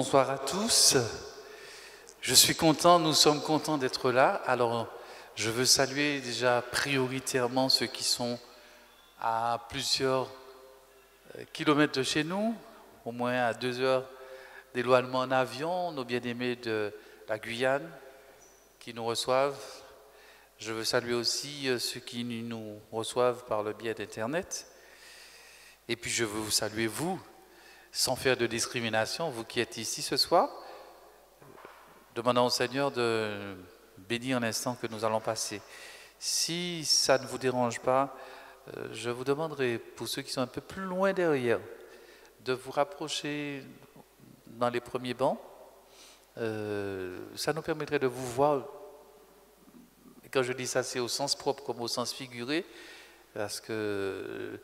Bonsoir à tous. Je suis content, nous sommes contents d'être là. Alors, je veux saluer déjà prioritairement ceux qui sont à plusieurs kilomètres de chez nous, au moins à 2 heures d'éloignement en avion, nos bien-aimés de la Guyane qui nous reçoivent. Je veux saluer aussi ceux qui nous reçoivent par le biais d'Internet. Et puis je veux vous saluer, vous, sans faire de discrimination, vous qui êtes ici ce soir, demandant au Seigneur de bénir l'instant que nous allons passer. Si ça ne vous dérange pas, je vous demanderai, pour ceux qui sont un peu plus loin derrière, de vous rapprocher dans les premiers bancs. Ça nous permettrait de vous voir. Et quand je dis ça, c'est au sens propre comme au sens figuré, parce que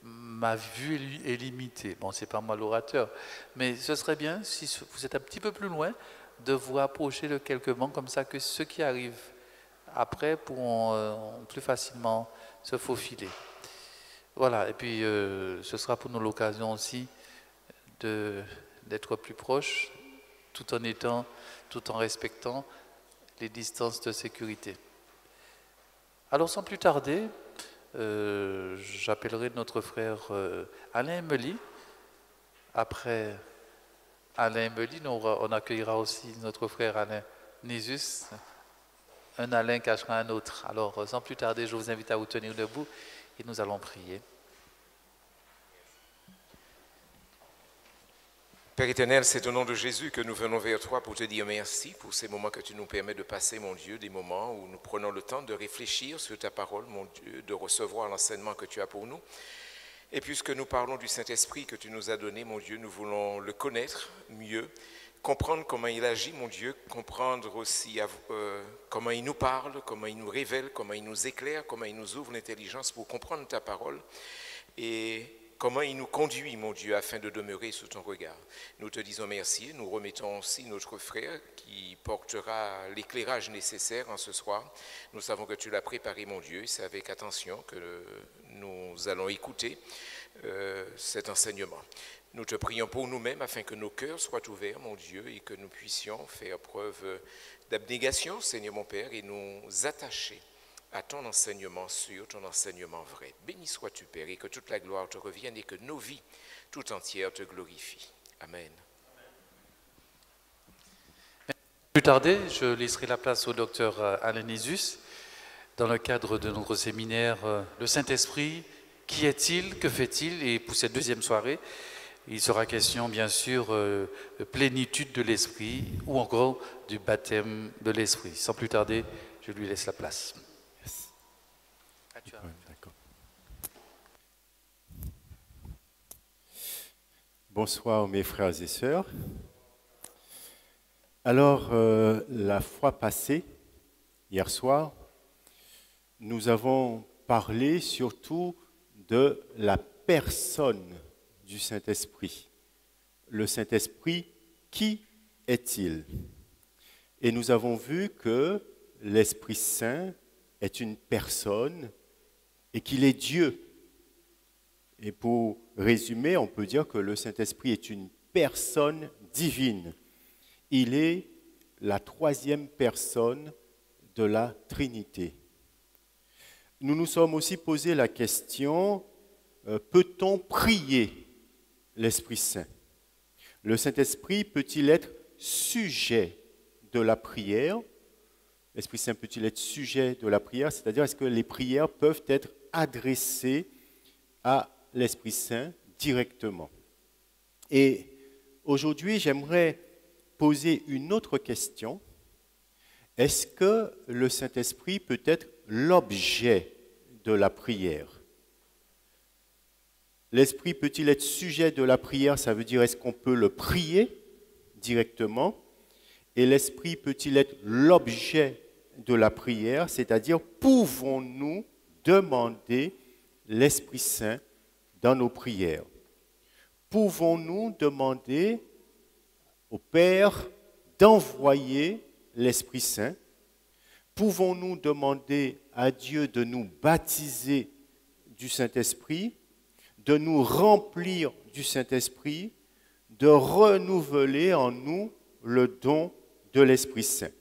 ma vue est limitée. Bon, c'est pas moi l'orateur, mais ce serait bien, si vous êtes un petit peu plus loin, de vous rapprocher de quelques bancs, comme ça que ceux qui arrivent après pourront plus facilement se faufiler. Voilà, et puis ce sera pour nous l'occasion aussi d'être plus proches, tout en respectant les distances de sécurité. Alors sans plus tarder, j'appellerai notre frère Alain Emely. Après Alain Emely, on accueillera aussi notre frère Alain Nisus. Un Alain cachera un autre. Alors sans plus tarder, je vous invite à vous tenir debout et nous allons prier. Père éternel, c'est au nom de Jésus que nous venons vers toi pour te dire merci pour ces moments que tu nous permets de passer, mon Dieu, des moments où nous prenons le temps de réfléchir sur ta parole, mon Dieu, de recevoir l'enseignement que tu as pour nous. Et puisque nous parlons du Saint-Esprit que tu nous as donné, mon Dieu, nous voulons le connaître mieux, comprendre comment il agit, mon Dieu, comprendre aussi comment il nous parle, comment il nous révèle, comment il nous éclaire, comment il nous ouvre l'intelligence pour comprendre ta parole et comment il nous conduit, mon Dieu, afin de demeurer sous ton regard. Nous te disons merci, nous remettons aussi notre frère qui portera l'éclairage nécessaire en ce soir. Nous savons que tu l'as préparé, mon Dieu, c'est avec attention que nous allons écouter cet enseignement. Nous te prions pour nous-mêmes afin que nos cœurs soient ouverts, mon Dieu, et que nous puissions faire preuve d'abnégation, Seigneur mon Père, et nous attacher à ton enseignement sûr, ton enseignement vrai. Béni sois-tu, Père, et que toute la gloire te revienne et que nos vies tout entières te glorifient. Amen. Plus tarder, je laisserai la place au docteur Alain Nisus dans le cadre de notre séminaire Le Saint-Esprit, qui est-il, que fait-il? Et pour cette deuxième soirée, il sera question bien sûr de plénitude de l'Esprit ou encore du baptême de l'Esprit. Sans plus tarder, je lui laisse la place. Ouais, d'accord. Bonsoir mes frères et sœurs. Alors, la fois passée, hier soir, nous avons parlé surtout de la personne du Saint-Esprit. Le Saint-Esprit, qui est-il? Et nous avons vu que l'Esprit Saint est une personne et qu'il est Dieu. Et pour résumer, on peut dire que le Saint-Esprit est une personne divine. Il est la troisième personne de la Trinité. Nous nous sommes aussi posé la question, peut-on prier l'Esprit Saint? Le Saint-Esprit peut-il être sujet de la prière? L'Esprit Saint peut-il être sujet de la prière? C'est-à-dire, est-ce que les prières peuvent être adressées à l'Esprit Saint directement? Et aujourd'hui, j'aimerais poser une autre question. Est-ce que le Saint-Esprit peut être l'objet de la prière? L'Esprit peut-il être sujet de la prière? Ça veut dire, est-ce qu'on peut le prier directement? Et l'Esprit peut-il être l'objet de la prière? C'est-à-dire, pouvons-nous demander l'Esprit Saint dans nos prières? Pouvons-nous demander au Père d'envoyer l'Esprit Saint? Pouvons-nous demander à Dieu de nous baptiser du Saint-Esprit, de nous remplir du Saint-Esprit, de renouveler en nous le don de l'Esprit Saint.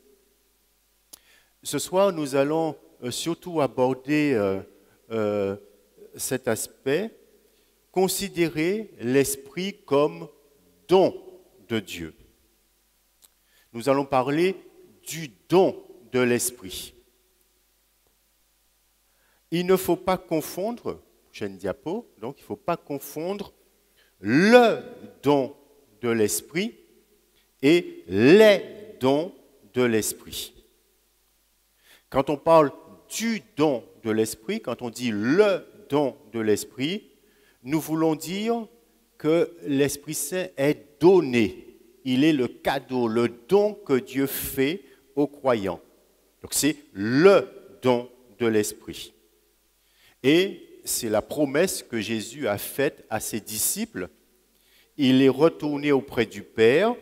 Ce soir, nous allons surtout aborder cet aspect, considérer l'Esprit comme don de Dieu. Nous allons parler du don de l'Esprit. Il ne faut pas confondre, prochaine diapo, donc il ne faut pas confondre le don de l'Esprit et les dons de l'Esprit. Quand on parle du don de l'Esprit, quand on dit le don de l'Esprit, nous voulons dire que l'Esprit Saint est donné. Il est le cadeau, le don que Dieu fait aux croyants. Donc c'est le don de l'Esprit. Et c'est la promesse que Jésus a faite à ses disciples. Il est retourné auprès du Père,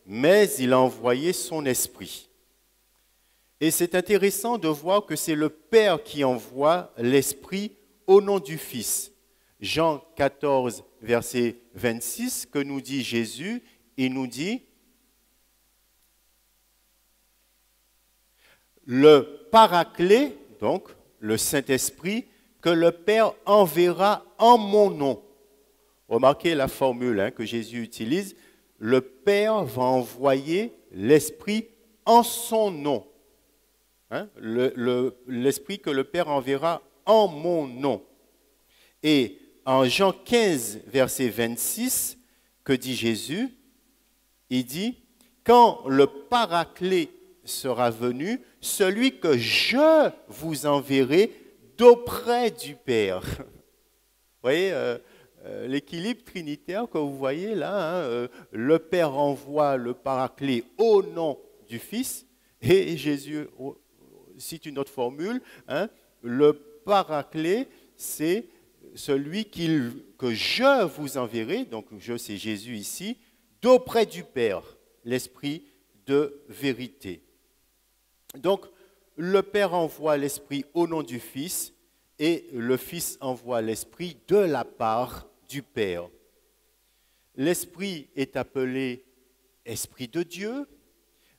mais il a envoyé son Esprit. Et c'est intéressant de voir que c'est le Père qui envoie l'Esprit au nom du Fils. Jean 14, verset 26, que nous dit Jésus, il nous dit « Le Paraclet, donc le Saint-Esprit, que le Père enverra en mon nom. » Remarquez la formule que Jésus utilise. Le Père va envoyer l'Esprit en son nom. L'Esprit que le Père enverra en mon nom. Et en Jean 15, verset 26, que dit Jésus? Il dit, quand le Paraclet sera venu, celui que je vous enverrai d'auprès du Père. Vous voyez l'équilibre trinitaire que vous voyez là, le Père envoie le Paraclet au nom du Fils, et Jésus cite une autre formule, le Paraclet, c'est celui que je vous enverrai, donc je c'est Jésus ici, d'auprès du Père, l'Esprit de vérité. Donc, le Père envoie l'Esprit au nom du Fils et le Fils envoie l'Esprit de la part du Père. L'Esprit est appelé Esprit de Dieu,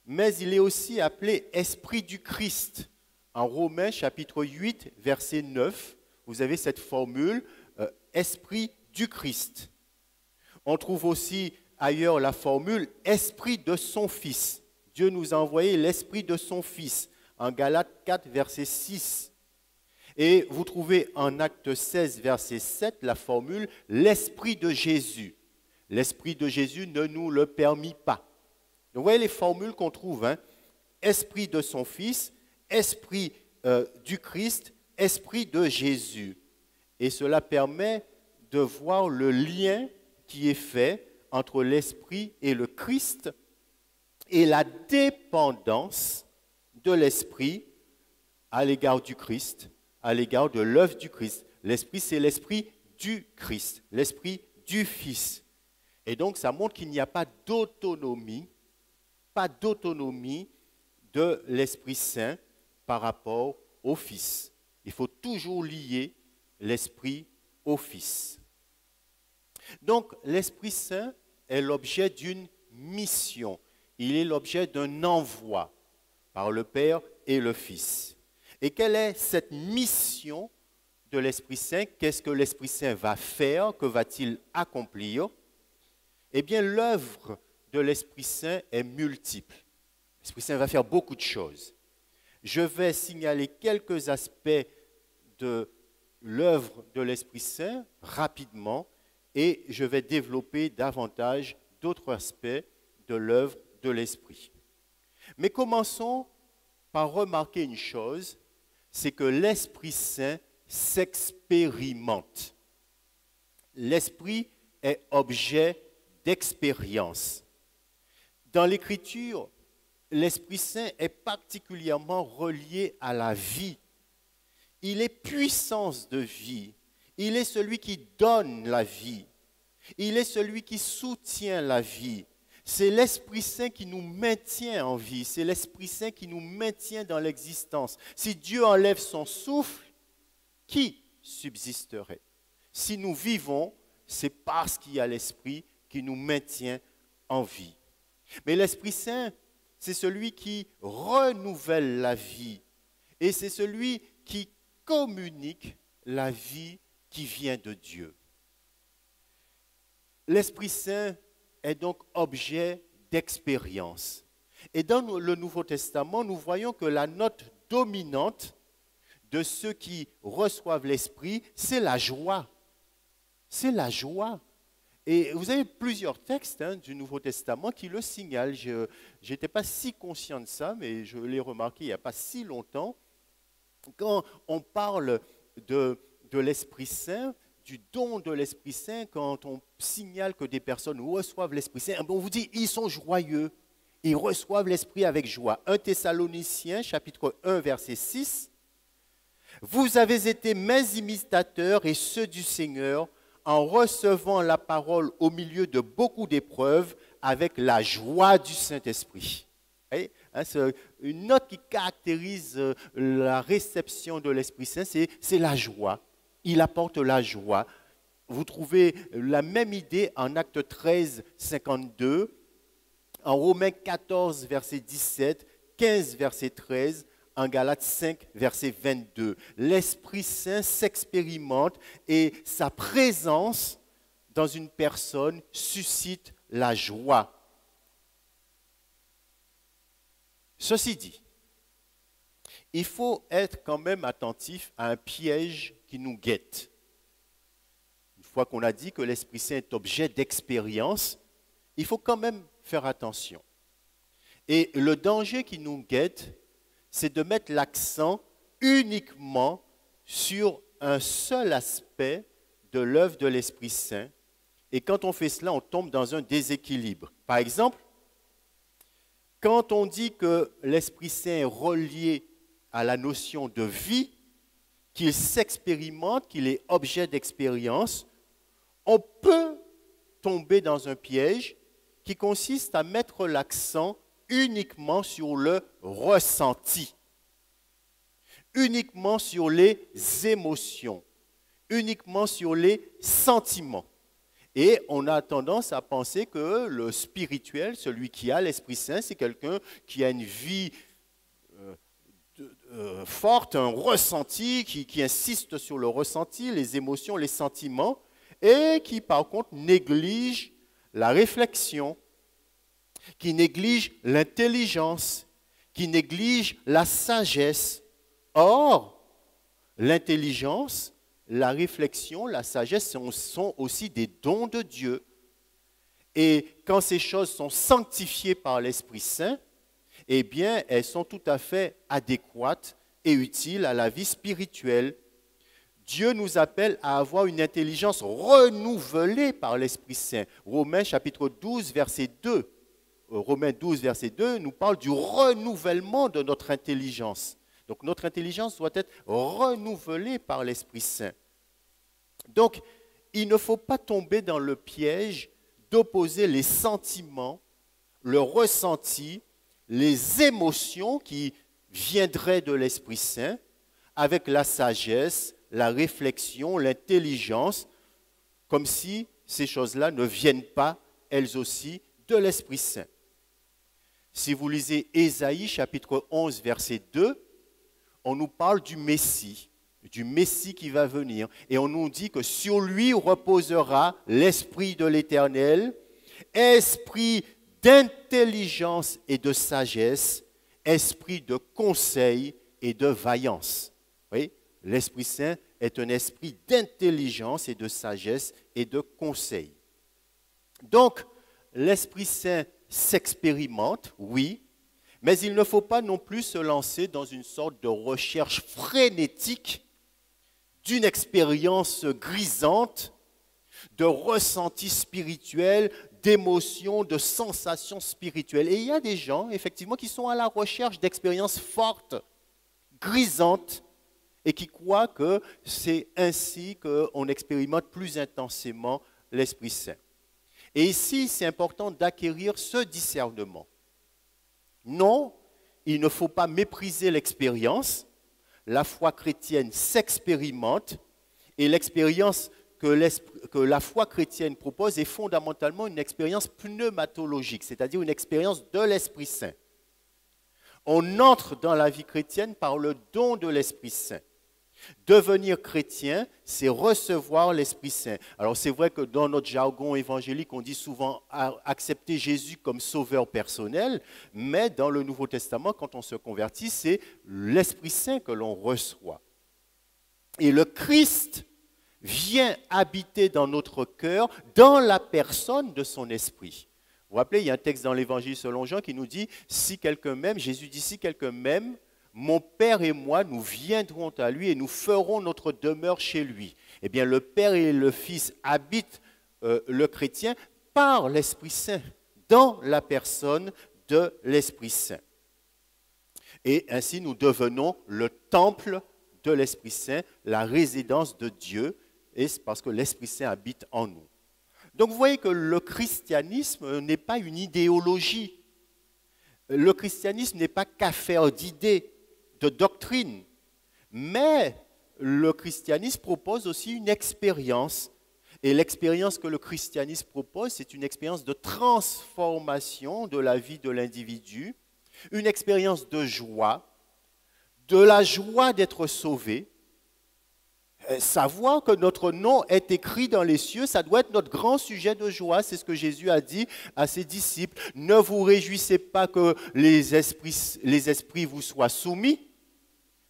mais il est aussi appelé Esprit du Christ. En Romains chapitre 8, verset 9, vous avez cette formule, Esprit du Christ. On trouve aussi ailleurs la formule Esprit de son Fils. Dieu nous a envoyé l'Esprit de son Fils, en Galates 4, verset 6. Et vous trouvez en Acte 16, verset 7, la formule l'Esprit de Jésus. L'Esprit de Jésus ne nous le permit pas. Donc, vous voyez les formules qu'on trouve, Esprit de son Fils, Esprit du Christ, Esprit de Jésus. Et cela permet de voir le lien qui est fait entre l'Esprit et le Christ et la dépendance de l'Esprit à l'égard du Christ, à l'égard de l'œuvre du Christ. L'Esprit, c'est l'Esprit du Christ, l'Esprit du Fils. Et donc, ça montre qu'il n'y a pas d'autonomie de l'Esprit Saint par rapport au Fils. Il faut toujours lier l'Esprit au Fils. Donc, l'Esprit Saint est l'objet d'une mission. Il est l'objet d'un envoi par le Père et le Fils. Et quelle est cette mission de l'Esprit Saint? Qu'est-ce que l'Esprit Saint va faire? Que va-t-il accomplir? Eh bien, l'œuvre de l'Esprit Saint est multiple. L'Esprit Saint va faire beaucoup de choses. Je vais signaler quelques aspects de l'œuvre de l'Esprit Saint rapidement et je vais développer davantage d'autres aspects de l'œuvre de l'Esprit. Mais commençons par remarquer une chose, c'est que l'Esprit Saint s'expérimente. L'Esprit est objet d'expérience. Dans l'Écriture, l'Esprit Saint est particulièrement relié à la vie. Il est puissance de vie. Il est celui qui donne la vie. Il est celui qui soutient la vie. C'est l'Esprit Saint qui nous maintient en vie. C'est l'Esprit Saint qui nous maintient dans l'existence. Si Dieu enlève son souffle, qui subsisterait? Si nous vivons, c'est parce qu'il y a l'Esprit qui nous maintient en vie. Mais l'Esprit Saint, c'est celui qui renouvelle la vie et c'est celui qui communique la vie qui vient de Dieu. L'Esprit Saint est donc objet d'expérience. Et dans le Nouveau Testament, nous voyons que la note dominante de ceux qui reçoivent l'Esprit, c'est la joie. C'est la joie. Et vous avez plusieurs textes du Nouveau Testament qui le signalent. Je n'étais pas si conscient de ça, mais je l'ai remarqué il n'y a pas si longtemps. Quand on parle de l'Esprit Saint, du don de l'Esprit Saint, quand on signale que des personnes reçoivent l'Esprit Saint, on vous dit ils sont joyeux, ils reçoivent l'Esprit avec joie. 1 Thessaloniciens, chapitre 1, verset 6. Vous avez été mes imitateurs et ceux du Seigneur en recevant la parole au milieu de beaucoup d'épreuves avec la joie du Saint-Esprit. C'est une note qui caractérise la réception de l'Esprit Saint, c'est la joie. Il apporte la joie. Vous trouvez la même idée en Actes 13, 52, en Romains 14, verset 17, 15, verset 13, en Galates 5, verset 22. L'Esprit Saint s'expérimente et sa présence dans une personne suscite la joie. Ceci dit, il faut être quand même attentif à un piège qui nous guette. Une fois qu'on a dit que l'Esprit Saint est objet d'expérience, il faut quand même faire attention. Et le danger qui nous guette, c'est de mettre l'accent uniquement sur un seul aspect de l'œuvre de l'Esprit Saint. Et quand on fait cela, on tombe dans un déséquilibre. Par exemple, quand on dit que l'Esprit Saint est relié à la notion de vie, qu'il s'expérimente, qu'il est objet d'expérience, on peut tomber dans un piège qui consiste à mettre l'accent uniquement sur le ressenti, uniquement sur les émotions, uniquement sur les sentiments. Et on a tendance à penser que le spirituel, celui qui a l'Esprit Saint, c'est quelqu'un qui a une vie forte, un ressenti, qui insiste sur le ressenti, les émotions, les sentiments, et qui par contre néglige la réflexion, qui néglige l'intelligence, qui néglige la sagesse. Or, l'intelligence, la réflexion, la sagesse sont aussi des dons de Dieu. Et quand ces choses sont sanctifiées par l'Esprit Saint, eh bien, elles sont tout à fait adéquates et utiles à la vie spirituelle. Dieu nous appelle à avoir une intelligence renouvelée par l'Esprit Saint. Romains chapitre 12, verset 2. Romains 12, verset 2 nous parle du renouvellement de notre intelligence. Donc notre intelligence doit être renouvelée par l'Esprit Saint. Donc, il ne faut pas tomber dans le piège d'opposer les sentiments, le ressenti, les émotions qui viendraient de l'Esprit Saint avec la sagesse, la réflexion, l'intelligence, comme si ces choses-là ne viennent pas, elles aussi, de l'Esprit Saint. Si vous lisez Ésaïe chapitre 11, verset 2, on nous parle du Messie qui va venir. Et on nous dit que sur lui reposera l'Esprit de l'Éternel, esprit d'intelligence et de sagesse, esprit de conseil et de vaillance. Oui, l'Esprit Saint est un esprit d'intelligence et de sagesse et de conseil. Donc, l'Esprit Saint s'expérimente, oui, mais il ne faut pas non plus se lancer dans une sorte de recherche frénétique d'une expérience grisante, de ressenti spirituel, d'émotions, de sensations spirituelles. Et il y a des gens, effectivement, qui sont à la recherche d'expériences fortes, grisantes, et qui croient que c'est ainsi qu'on expérimente plus intensément l'Esprit Saint. Et ici, c'est important d'acquérir ce discernement. Non, il ne faut pas mépriser l'expérience. La foi chrétienne s'expérimente et l'expérience que la foi chrétienne propose est fondamentalement une expérience pneumatologique, c'est-à-dire une expérience de l'Esprit Saint. On entre dans la vie chrétienne par le don de l'Esprit Saint. Devenir chrétien, c'est recevoir l'Esprit Saint. Alors c'est vrai que dans notre jargon évangélique, on dit souvent accepter Jésus comme sauveur personnel, mais dans le Nouveau Testament, quand on se convertit, c'est l'Esprit Saint que l'on reçoit. Et le Christ vient habiter dans notre cœur, dans la personne de son esprit. Vous vous rappelez, il y a un texte dans l'Évangile selon Jean qui nous dit, si quelqu'un m'aime, Jésus dit, si quelqu'un m'aime, mon Père et moi, nous viendrons à lui et nous ferons notre demeure chez lui. Eh bien, le Père et le Fils habitent le chrétien par l'Esprit Saint, dans la personne de l'Esprit Saint. Et ainsi, nous devenons le temple de l'Esprit Saint, la résidence de Dieu, et c'est parce que l'Esprit Saint habite en nous. Donc vous voyez que le christianisme n'est pas une idéologie. Le christianisme n'est pas qu'affaire d'idées, de doctrine. Mais le christianisme propose aussi une expérience. Et l'expérience que le christianisme propose, c'est une expérience de transformation de la vie de l'individu, une expérience de joie, de la joie d'être sauvé. Savoir que notre nom est écrit dans les cieux, ça doit être notre grand sujet de joie. C'est ce que Jésus a dit à ses disciples. Ne vous réjouissez pas que les esprits vous soient soumis,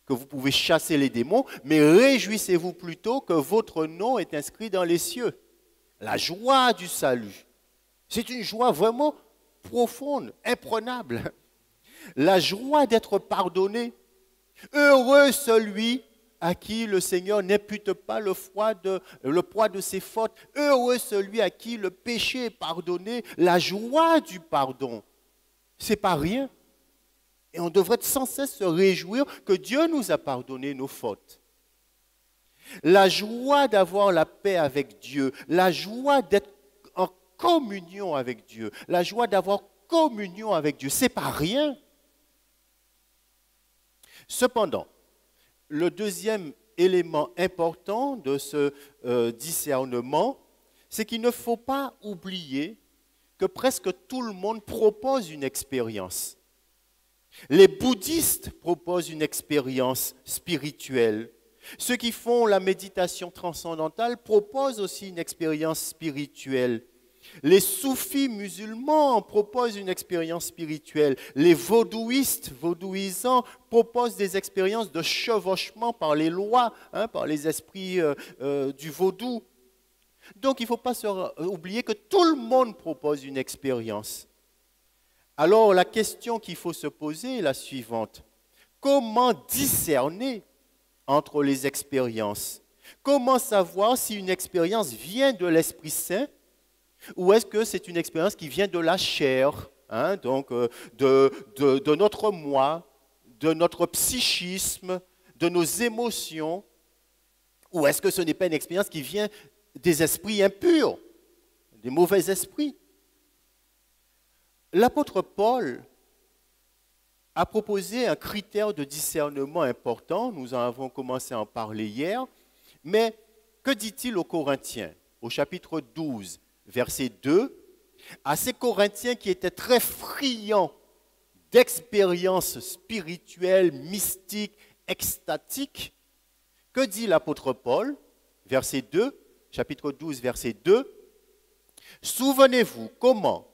que vous pouvez chasser les démons, mais réjouissez-vous plutôt que votre nom est inscrit dans les cieux. La joie du salut. C'est une joie vraiment profonde, imprenable. La joie d'être pardonné. Heureux celui à qui le Seigneur n'impute pas le poids de ses fautes. Heureux celui à qui le péché est pardonné. La joie du pardon, c'est pas rien. Et on devrait sans cesse se réjouir que Dieu nous a pardonné nos fautes. La joie d'avoir la paix avec Dieu, la joie d'être en communion avec Dieu, la joie d'avoir communion avec Dieu, c'est pas rien. Cependant, le deuxième élément important de ce discernement, c'est qu'il ne faut pas oublier que presque tout le monde propose une expérience. Les bouddhistes proposent une expérience spirituelle. Ceux qui font la méditation transcendantale proposent aussi une expérience spirituelle. Les soufis musulmans proposent une expérience spirituelle. Les vaudouisants, proposent des expériences de chevauchement par les lois, par les esprits du vaudou. Donc il ne faut pas oublier que tout le monde propose une expérience. Alors la question qu'il faut se poser est la suivante. Comment discerner entre les expériences? Comment savoir si une expérience vient de l'Esprit Saint ou est-ce que c'est une expérience qui vient de la chair, donc de notre moi, de notre psychisme, de nos émotions, ou est-ce que ce n'est pas une expérience qui vient des esprits impurs, des mauvais esprits? L'apôtre Paul a proposé un critère de discernement important, nous en avons commencé à en parler hier, mais que dit-il aux Corinthiens, au chapitre 12, verset 2, à ces Corinthiens qui étaient très friands d'expériences spirituelles, mystiques, extatiques, que dit l'apôtre Paul, verset 2, chapitre 12, verset 2, « Souvenez-vous comment,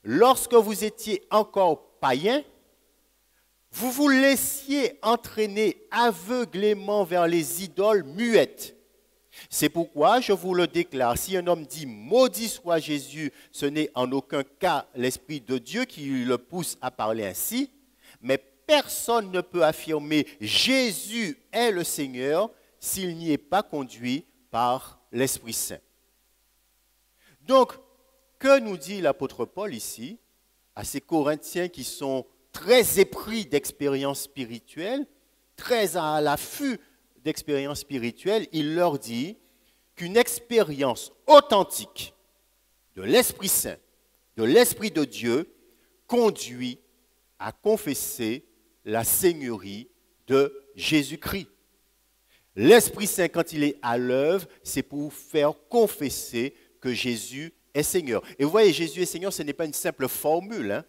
lorsque vous étiez encore païens, vous vous laissiez entraîner aveuglément vers les idoles muettes. C'est pourquoi je vous le déclare, si un homme dit « Maudit soit Jésus », ce n'est en aucun cas l'Esprit de Dieu qui le pousse à parler ainsi, mais personne ne peut affirmer « Jésus est le Seigneur » s'il n'y est pas conduit par l'Esprit Saint. Donc, que nous dit l'apôtre Paul ici, à ces Corinthiens qui sont très épris d'expériences spirituelles, très à l'affût d'expériences spirituelles, il leur dit qu'une expérience authentique de l'Esprit Saint, de l'Esprit de Dieu, conduit à confesser la Seigneurie de Jésus-Christ. L'Esprit Saint, quand il est à l'œuvre, c'est pour vous faire confesser que Jésus est Seigneur. Et vous voyez, Jésus est Seigneur, ce n'est pas une simple formule, hein.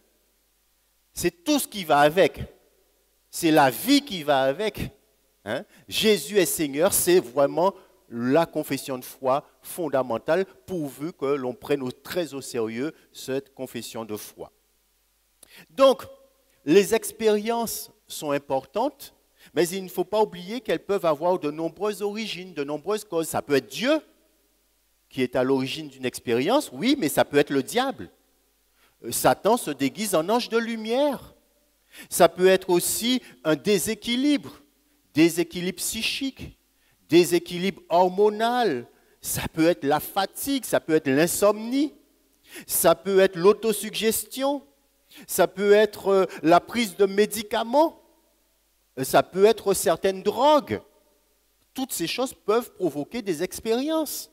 C'est tout ce qui va avec. C'est la vie qui va avec. Hein. Jésus est Seigneur, c'est vraiment la confession de foi fondamentale, pourvu que l'on prenne très au sérieux cette confession de foi. Donc, les expériences sont importantes, mais il ne faut pas oublier qu'elles peuvent avoir de nombreuses origines, de nombreuses causes. Ça peut être Dieu qui est à l'origine d'une expérience, oui, mais ça peut être le diable. Satan se déguise en ange de lumière. Ça peut être aussi un déséquilibre psychique, déséquilibre hormonal. Ça peut être la fatigue, ça peut être l'insomnie, ça peut être l'autosuggestion, ça peut être la prise de médicaments, ça peut être certaines drogues. Toutes ces choses peuvent provoquer des expériences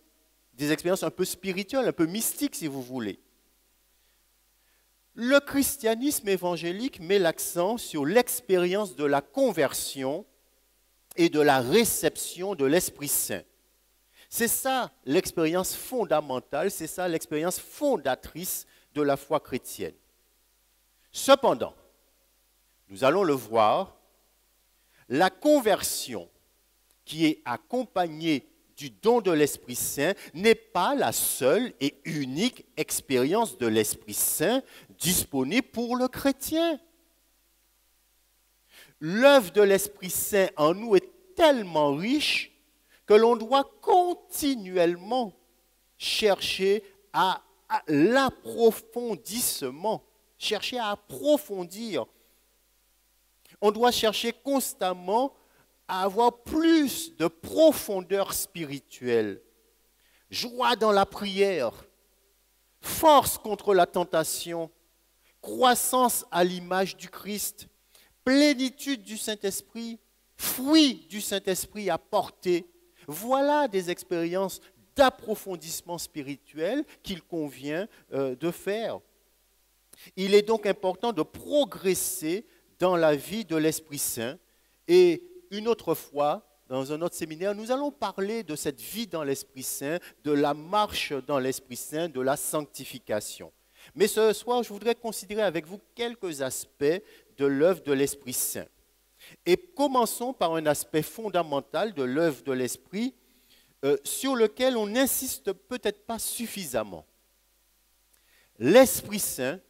un peu spirituelles, un peu mystiques si vous voulez. Le christianisme évangélique met l'accent sur l'expérience de la conversion et de la réception de l'Esprit Saint. C'est ça l'expérience fondamentale, c'est ça l'expérience fondatrice de la foi chrétienne. Cependant, nous allons le voir, la conversion qui est accompagnée du don de l'Esprit Saint n'est pas la seule et unique expérience de l'Esprit Saint disponible pour le chrétien. L'œuvre de l'Esprit Saint en nous est tellement riche que l'on doit continuellement chercher à l'approfondissement, chercher à approfondir. On doit chercher constamment à avoir plus de profondeur spirituelle, joie dans la prière, force contre la tentation, croissance à l'image du Christ, plénitude du Saint-Esprit, fruit du Saint-Esprit à porter. Voilà des expériences d'approfondissement spirituel qu'il convient de faire. Il est donc important de progresser dans la vie de l'Esprit Saint. Et une autre fois, dans un autre séminaire, nous allons parler de cette vie dans l'Esprit Saint, de la marche dans l'Esprit Saint, de la sanctification. Mais ce soir, je voudrais considérer avec vous quelques aspects de l'œuvre de l'Esprit Saint. Et commençons par un aspect fondamental de l'œuvre de l'Esprit sur lequel on n'insiste peut-être pas suffisamment. L'Esprit Saint,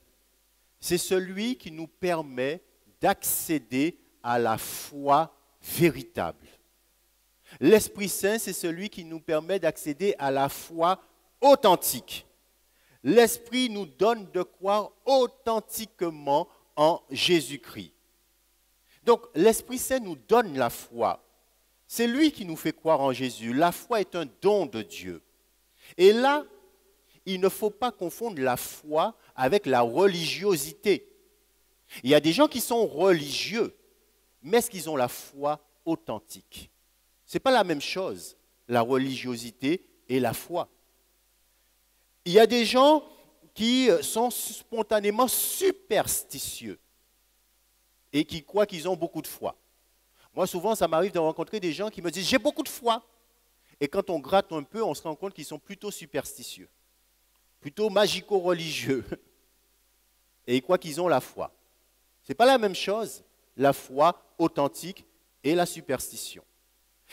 c'est celui qui nous permet d'accéder à la foi véritable. L'Esprit Saint, c'est celui qui nous permet d'accéder à la foi authentique. L'Esprit nous donne de croire authentiquement en Jésus-Christ. Donc, l'Esprit Saint nous donne la foi. C'est lui qui nous fait croire en Jésus. La foi est un don de Dieu. Et là, il ne faut pas confondre la foi avec la religiosité. Il y a des gens qui sont religieux, mais est-ce qu'ils ont la foi authentique? Ce n'est pas la même chose, la religiosité et la foi. Il y a des gens qui sont spontanément superstitieux et qui croient qu'ils ont beaucoup de foi. Moi, souvent, ça m'arrive de rencontrer des gens qui me disent « j'ai beaucoup de foi ». Et quand on gratte un peu, on se rend compte qu'ils sont plutôt superstitieux, plutôt magico-religieux. Et ils croient qu'ils ont la foi. Ce n'est pas la même chose, la foi authentique et la superstition.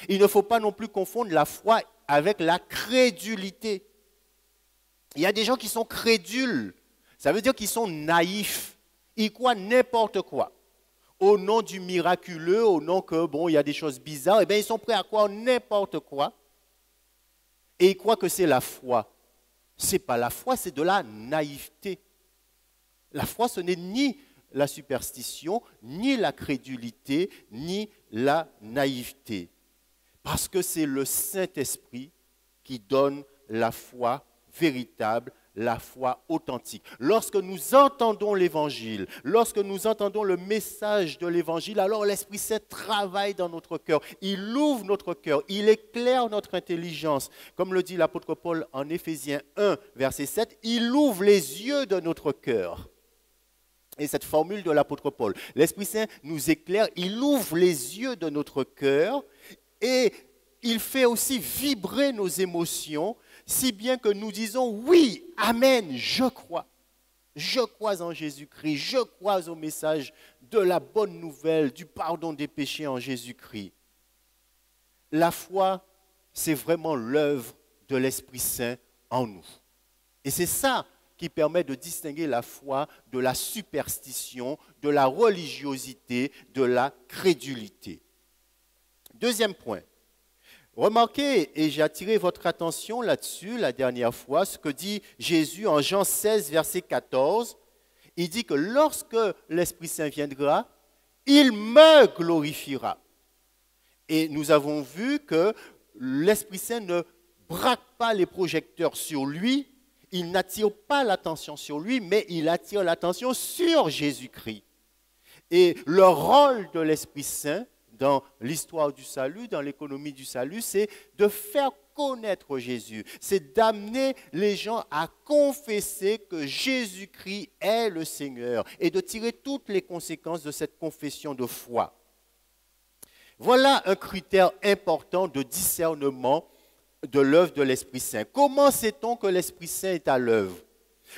Il ne faut pas non plus confondre la foi avec la crédulité. Il y a des gens qui sont crédules, ça veut dire qu'ils sont naïfs, ils croient n'importe quoi. Au nom du miraculeux, au nom que, bon, il y a des choses bizarres, eh bien, ils sont prêts à croire n'importe quoi. Et ils croient que c'est la foi. Ce n'est pas la foi, c'est de la naïveté. La foi, ce n'est ni la superstition, ni la crédulité, ni la naïveté. Parce que c'est le Saint-Esprit qui donne la foi véritable, la foi authentique. Lorsque nous entendons l'Évangile, lorsque nous entendons le message de l'Évangile, alors l'Esprit Saint travaille dans notre cœur. Il ouvre notre cœur, il éclaire notre intelligence. Comme le dit l'apôtre Paul en Éphésiens 1, verset 7, il ouvre les yeux de notre cœur. Et cette formule de l'apôtre Paul, l'Esprit Saint nous éclaire, il ouvre les yeux de notre cœur et il fait aussi vibrer nos émotions, si bien que nous disons oui, amen, je crois. Je crois en Jésus-Christ, je crois au message de la bonne nouvelle, du pardon des péchés en Jésus-Christ. La foi, c'est vraiment l'œuvre de l'Esprit Saint en nous. Et c'est ça qui permet de distinguer la foi de la superstition, de la religiosité, de la crédulité. Deuxième point. Remarquez, et j'ai attiré votre attention là-dessus la dernière fois, ce que dit Jésus en Jean 16, verset 14. Il dit que lorsque l'Esprit Saint viendra, il me glorifiera. Et nous avons vu que l'Esprit Saint ne braque pas les projecteurs sur lui, il n'attire pas l'attention sur lui, mais il attire l'attention sur Jésus-Christ. Et le rôle de l'Esprit Saint dans l'histoire du salut, dans l'économie du salut, c'est de faire connaître Jésus. C'est d'amener les gens à confesser que Jésus-Christ est le Seigneur et de tirer toutes les conséquences de cette confession de foi. Voilà un critère important de discernement de l'œuvre de l'Esprit Saint. Comment sait-on que l'Esprit Saint est à l'œuvre?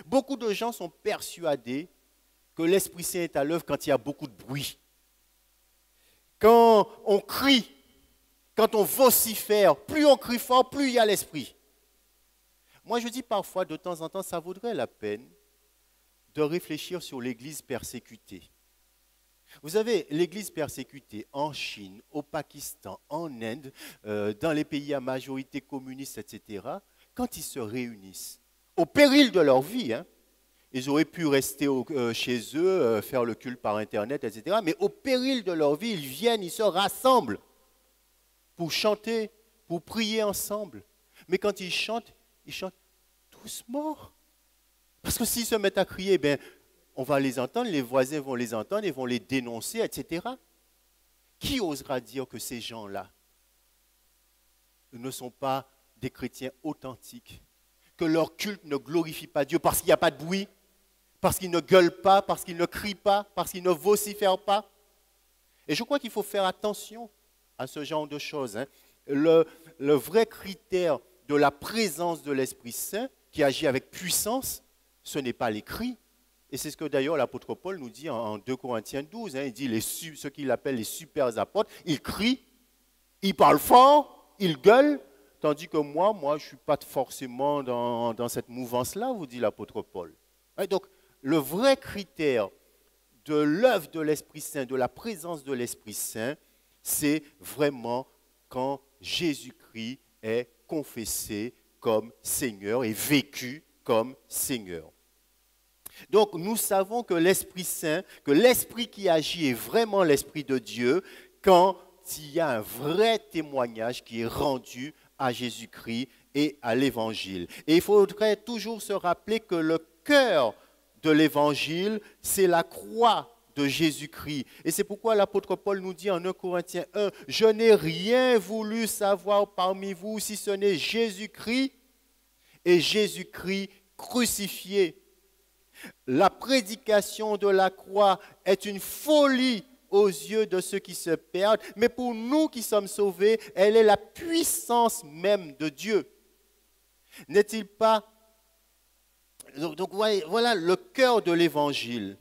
Beaucoup de gens sont persuadés que l'Esprit Saint est à l'œuvre quand il y a beaucoup de bruit. Quand on crie, quand on vocifère, plus on crie fort, plus il y a l'Esprit. Moi, je dis parfois, de temps en temps, ça vaudrait la peine de réfléchir sur l'Église persécutée. Vous savez, l'Église persécutée en Chine, au Pakistan, en Inde, dans les pays à majorité communiste, etc., quand ils se réunissent, au péril de leur vie, ils auraient pu rester chez eux, faire le culte par Internet, etc., mais au péril de leur vie, ils viennent, ils se rassemblent pour chanter, pour prier ensemble. Mais quand ils chantent doucement. Parce que s'ils se mettent à crier, on va les entendre, les voisins vont les entendre, ils vont les dénoncer, etc. Qui osera dire que ces gens-là ne sont pas des chrétiens authentiques, que leur culte ne glorifie pas Dieu parce qu'il n'y a pas de bruit, parce qu'ils ne gueulent pas, parce qu'ils ne crient pas, parce qu'ils ne vocifèrent pas? Et je crois qu'il faut faire attention à ce genre de choses. Le vrai critère de la présence de l'Esprit Saint, qui agit avec puissance, ce n'est pas les cris. Et c'est ce que d'ailleurs l'apôtre Paul nous dit en 2 Corinthiens 12. Il dit ce qu'il appelle les super apôtres, ils crient, ils parlent fort, ils gueulent, tandis que moi je ne suis pas forcément dans cette mouvance-là, vous dit l'apôtre Paul. Et donc, le vrai critère de l'œuvre de l'Esprit Saint, de la présence de l'Esprit Saint, c'est vraiment quand Jésus-Christ est confessé comme Seigneur et vécu comme Seigneur. Donc nous savons que l'Esprit Saint, que l'Esprit qui agit est vraiment l'Esprit de Dieu quand il y a un vrai témoignage qui est rendu à Jésus-Christ et à l'Évangile. Et il faudrait toujours se rappeler que le cœur de l'Évangile, c'est la croix de Jésus-Christ. Et c'est pourquoi l'apôtre Paul nous dit en 1 Corinthiens 1, « Je n'ai rien voulu savoir parmi vous si ce n'est Jésus-Christ et Jésus-Christ crucifié. » La prédication de la croix est une folie aux yeux de ceux qui se perdent, mais pour nous qui sommes sauvés, elle est la puissance même de Dieu. N'est-il pas? Donc voilà le cœur de l'Évangile.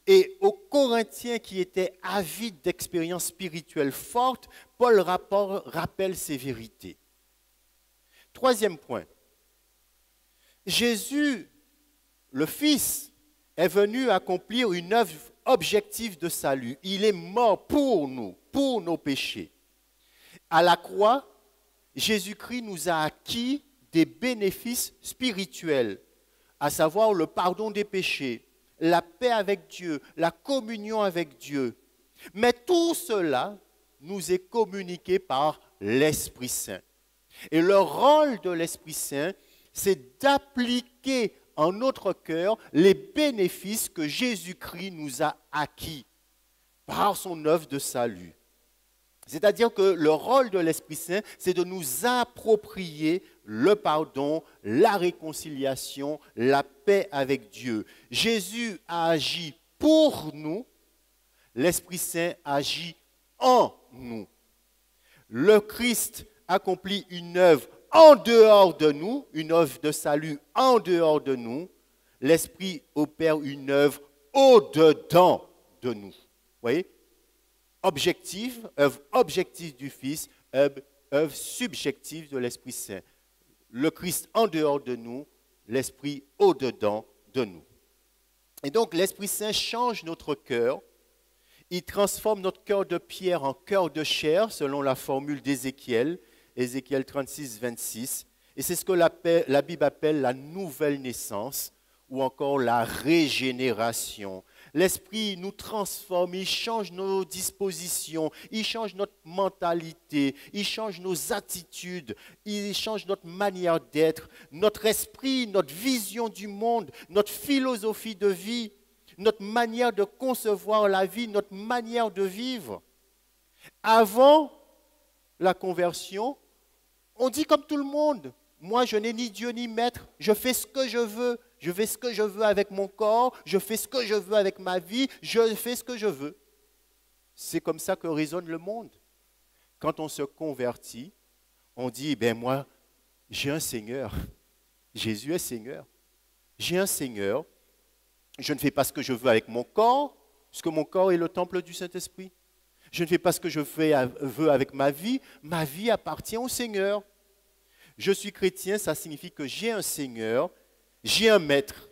Et aux Corinthiens qui étaient avides d'expériences spirituelles fortes, Paul rappelle ces vérités. Troisième point. Jésus, le Fils, est venu accomplir une œuvre objective de salut. Il est mort pour nous, pour nos péchés. À la croix, Jésus-Christ nous a acquis des bénéfices spirituels, à savoir le pardon des péchés, la paix avec Dieu, la communion avec Dieu. Mais tout cela nous est communiqué par l'Esprit Saint. Et le rôle de l'Esprit Saint, c'est d'appliquer en notre cœur les bénéfices que Jésus-Christ nous a acquis par son œuvre de salut. C'est-à-dire que le rôle de l'Esprit Saint, c'est de nous approprier le pardon, la réconciliation, la paix avec Dieu. Jésus a agi pour nous, l'Esprit Saint agit en nous. Le Christ accomplit une œuvre en dehors de nous, une œuvre de salut en dehors de nous, l'Esprit opère une œuvre au-dedans de nous. Vous voyez? Objective, œuvre objective du Fils, œuvre subjective de l'Esprit Saint. Le Christ en dehors de nous, l'Esprit au-dedans de nous. Et donc l'Esprit Saint change notre cœur. Il transforme notre cœur de pierre en cœur de chair, selon la formule d'Ézéchiel, Ézéchiel 36, 26. Et c'est ce que la Bible appelle la nouvelle naissance ou encore la régénération. L'Esprit nous transforme, il change nos dispositions, il change notre mentalité, il change nos attitudes, il change notre manière d'être, notre esprit, notre vision du monde, notre philosophie de vie, notre manière de concevoir la vie, notre manière de vivre. Avant la conversion, on dit comme tout le monde, moi je n'ai ni Dieu ni maître, je fais ce que je veux. Je fais ce que je veux avec mon corps, je fais ce que je veux avec ma vie, je fais ce que je veux. C'est comme ça que résonne le monde. Quand on se convertit, on dit, ben moi, j'ai un Seigneur. Jésus est Seigneur. J'ai un Seigneur. Je ne fais pas ce que je veux avec mon corps, parce que mon corps est le temple du Saint-Esprit. Je ne fais pas ce que je veux avec ma vie appartient au Seigneur. Je suis chrétien, ça signifie que j'ai un Seigneur, j'ai un maître.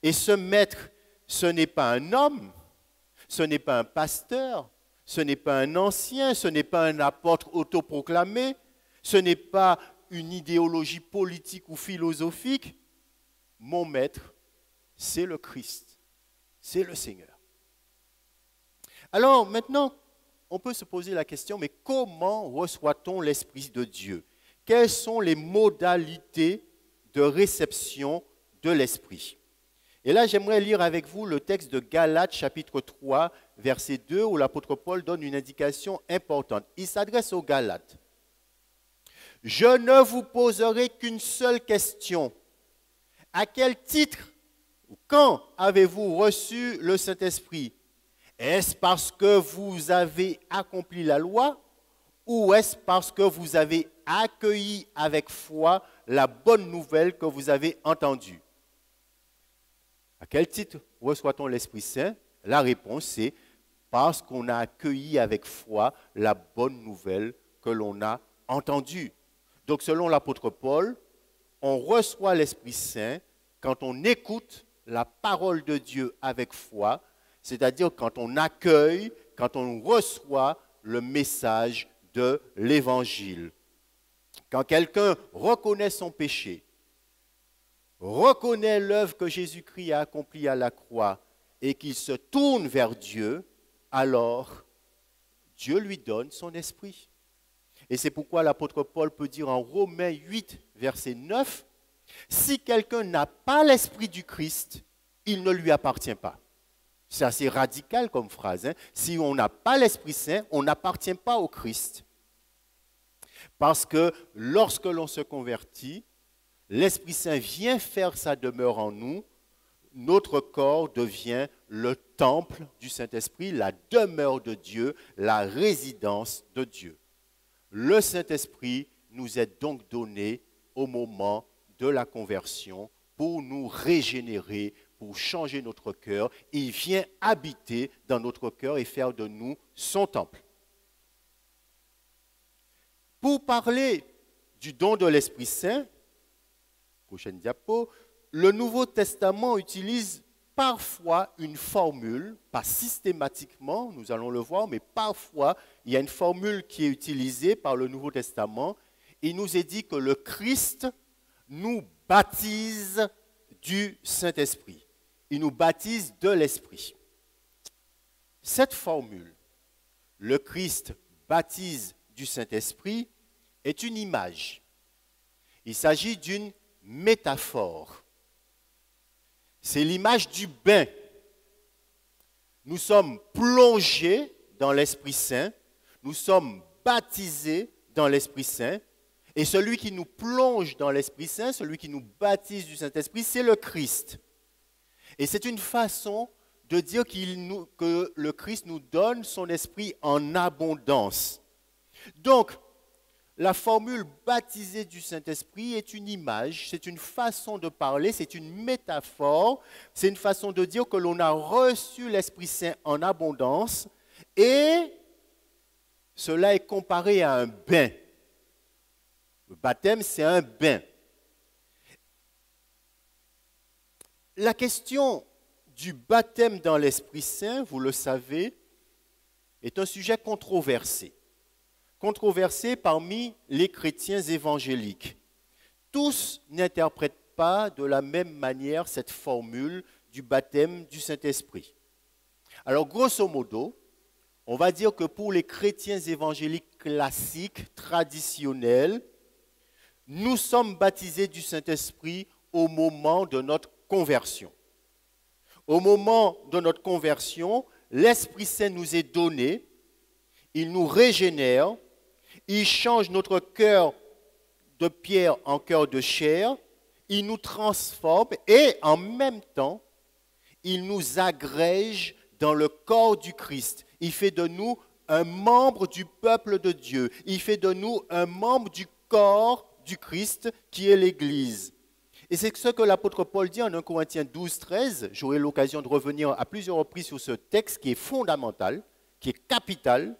Et ce maître, ce n'est pas un homme, ce n'est pas un pasteur, ce n'est pas un ancien, ce n'est pas un apôtre autoproclamé, ce n'est pas une idéologie politique ou philosophique. Mon maître, c'est le Christ, c'est le Seigneur. Alors maintenant, on peut se poser la question, mais comment reçoit-on l'Esprit de Dieu? Quelles sont les modalités de réception de l'Esprit? Et là, j'aimerais lire avec vous le texte de Galates, chapitre 3, verset 2, où l'apôtre Paul donne une indication importante. Il s'adresse aux Galates. « Je ne vous poserai qu'une seule question. À quel titre ou quand avez-vous reçu le Saint-Esprit? Est-ce parce que vous avez accompli la loi ou est-ce parce que vous avez accueilli avec foi la bonne nouvelle que vous avez entendue? » À quel titre reçoit-on l'Esprit Saint? La réponse c'est parce qu'on a accueilli avec foi la bonne nouvelle que l'on a entendue. Donc selon l'apôtre Paul, on reçoit l'Esprit Saint quand on écoute la parole de Dieu avec foi, c'est-à-dire quand on accueille, quand on reçoit le message de l'Évangile. Quand quelqu'un reconnaît son péché, reconnaît l'œuvre que Jésus-Christ a accomplie à la croix et qu'il se tourne vers Dieu, alors Dieu lui donne son esprit. Et c'est pourquoi l'apôtre Paul peut dire en Romains 8, verset 9, « Si quelqu'un n'a pas l'esprit du Christ, il ne lui appartient pas. » C'est assez radical comme phrase. Hein? Si on n'a pas l'Esprit Saint, on n'appartient pas au Christ. Parce que lorsque l'on se convertit, l'Esprit Saint vient faire sa demeure en nous, notre corps devient le temple du Saint-Esprit, la demeure de Dieu, la résidence de Dieu. Le Saint-Esprit nous est donc donné au moment de la conversion pour nous régénérer, pour changer notre cœur. Il vient habiter dans notre cœur et faire de nous son temple. Pour parler du don de l'Esprit Saint, prochaine diapo, le Nouveau Testament utilise parfois une formule, pas systématiquement, nous allons le voir, mais parfois, il y a une formule qui est utilisée par le Nouveau Testament. Il nous est dit que le Christ nous baptise du Saint-Esprit. Il nous baptise de l'Esprit. Cette formule, le Christ baptise du Saint-Esprit, est une image. Il s'agit d'une métaphore. C'est l'image du bain. Nous sommes plongés dans l'Esprit Saint, nous sommes baptisés dans l'Esprit Saint, et celui qui nous plonge dans l'Esprit Saint, celui qui nous baptise du Saint-Esprit, c'est le Christ. Et c'est une façon de dire que le Christ nous donne son esprit en abondance. Donc, la formule baptisé du Saint-Esprit est une image, c'est une façon de parler, c'est une métaphore, c'est une façon de dire que l'on a reçu l'Esprit Saint en abondance et cela est comparé à un bain. Le baptême, c'est un bain. La question du baptême dans l'Esprit Saint, vous le savez, est un sujet controversé. Controversé parmi les chrétiens évangéliques. Tous n'interprètent pas de la même manière cette formule du baptême du Saint-Esprit. Alors, grosso modo, on va dire que pour les chrétiens évangéliques classiques, traditionnels, nous sommes baptisés du Saint-Esprit au moment de notre conversion. Au moment de notre conversion, l'Esprit Saint nous est donné, il nous régénère, il change notre cœur de pierre en cœur de chair, il nous transforme et en même temps, il nous agrège dans le corps du Christ. Il fait de nous un membre du peuple de Dieu. Il fait de nous un membre du corps du Christ qui est l'Église. Et c'est ce que l'apôtre Paul dit en 1 Corinthiens 12, 13. J'aurai l'occasion de revenir à plusieurs reprises sur ce texte qui est fondamental, qui est capital.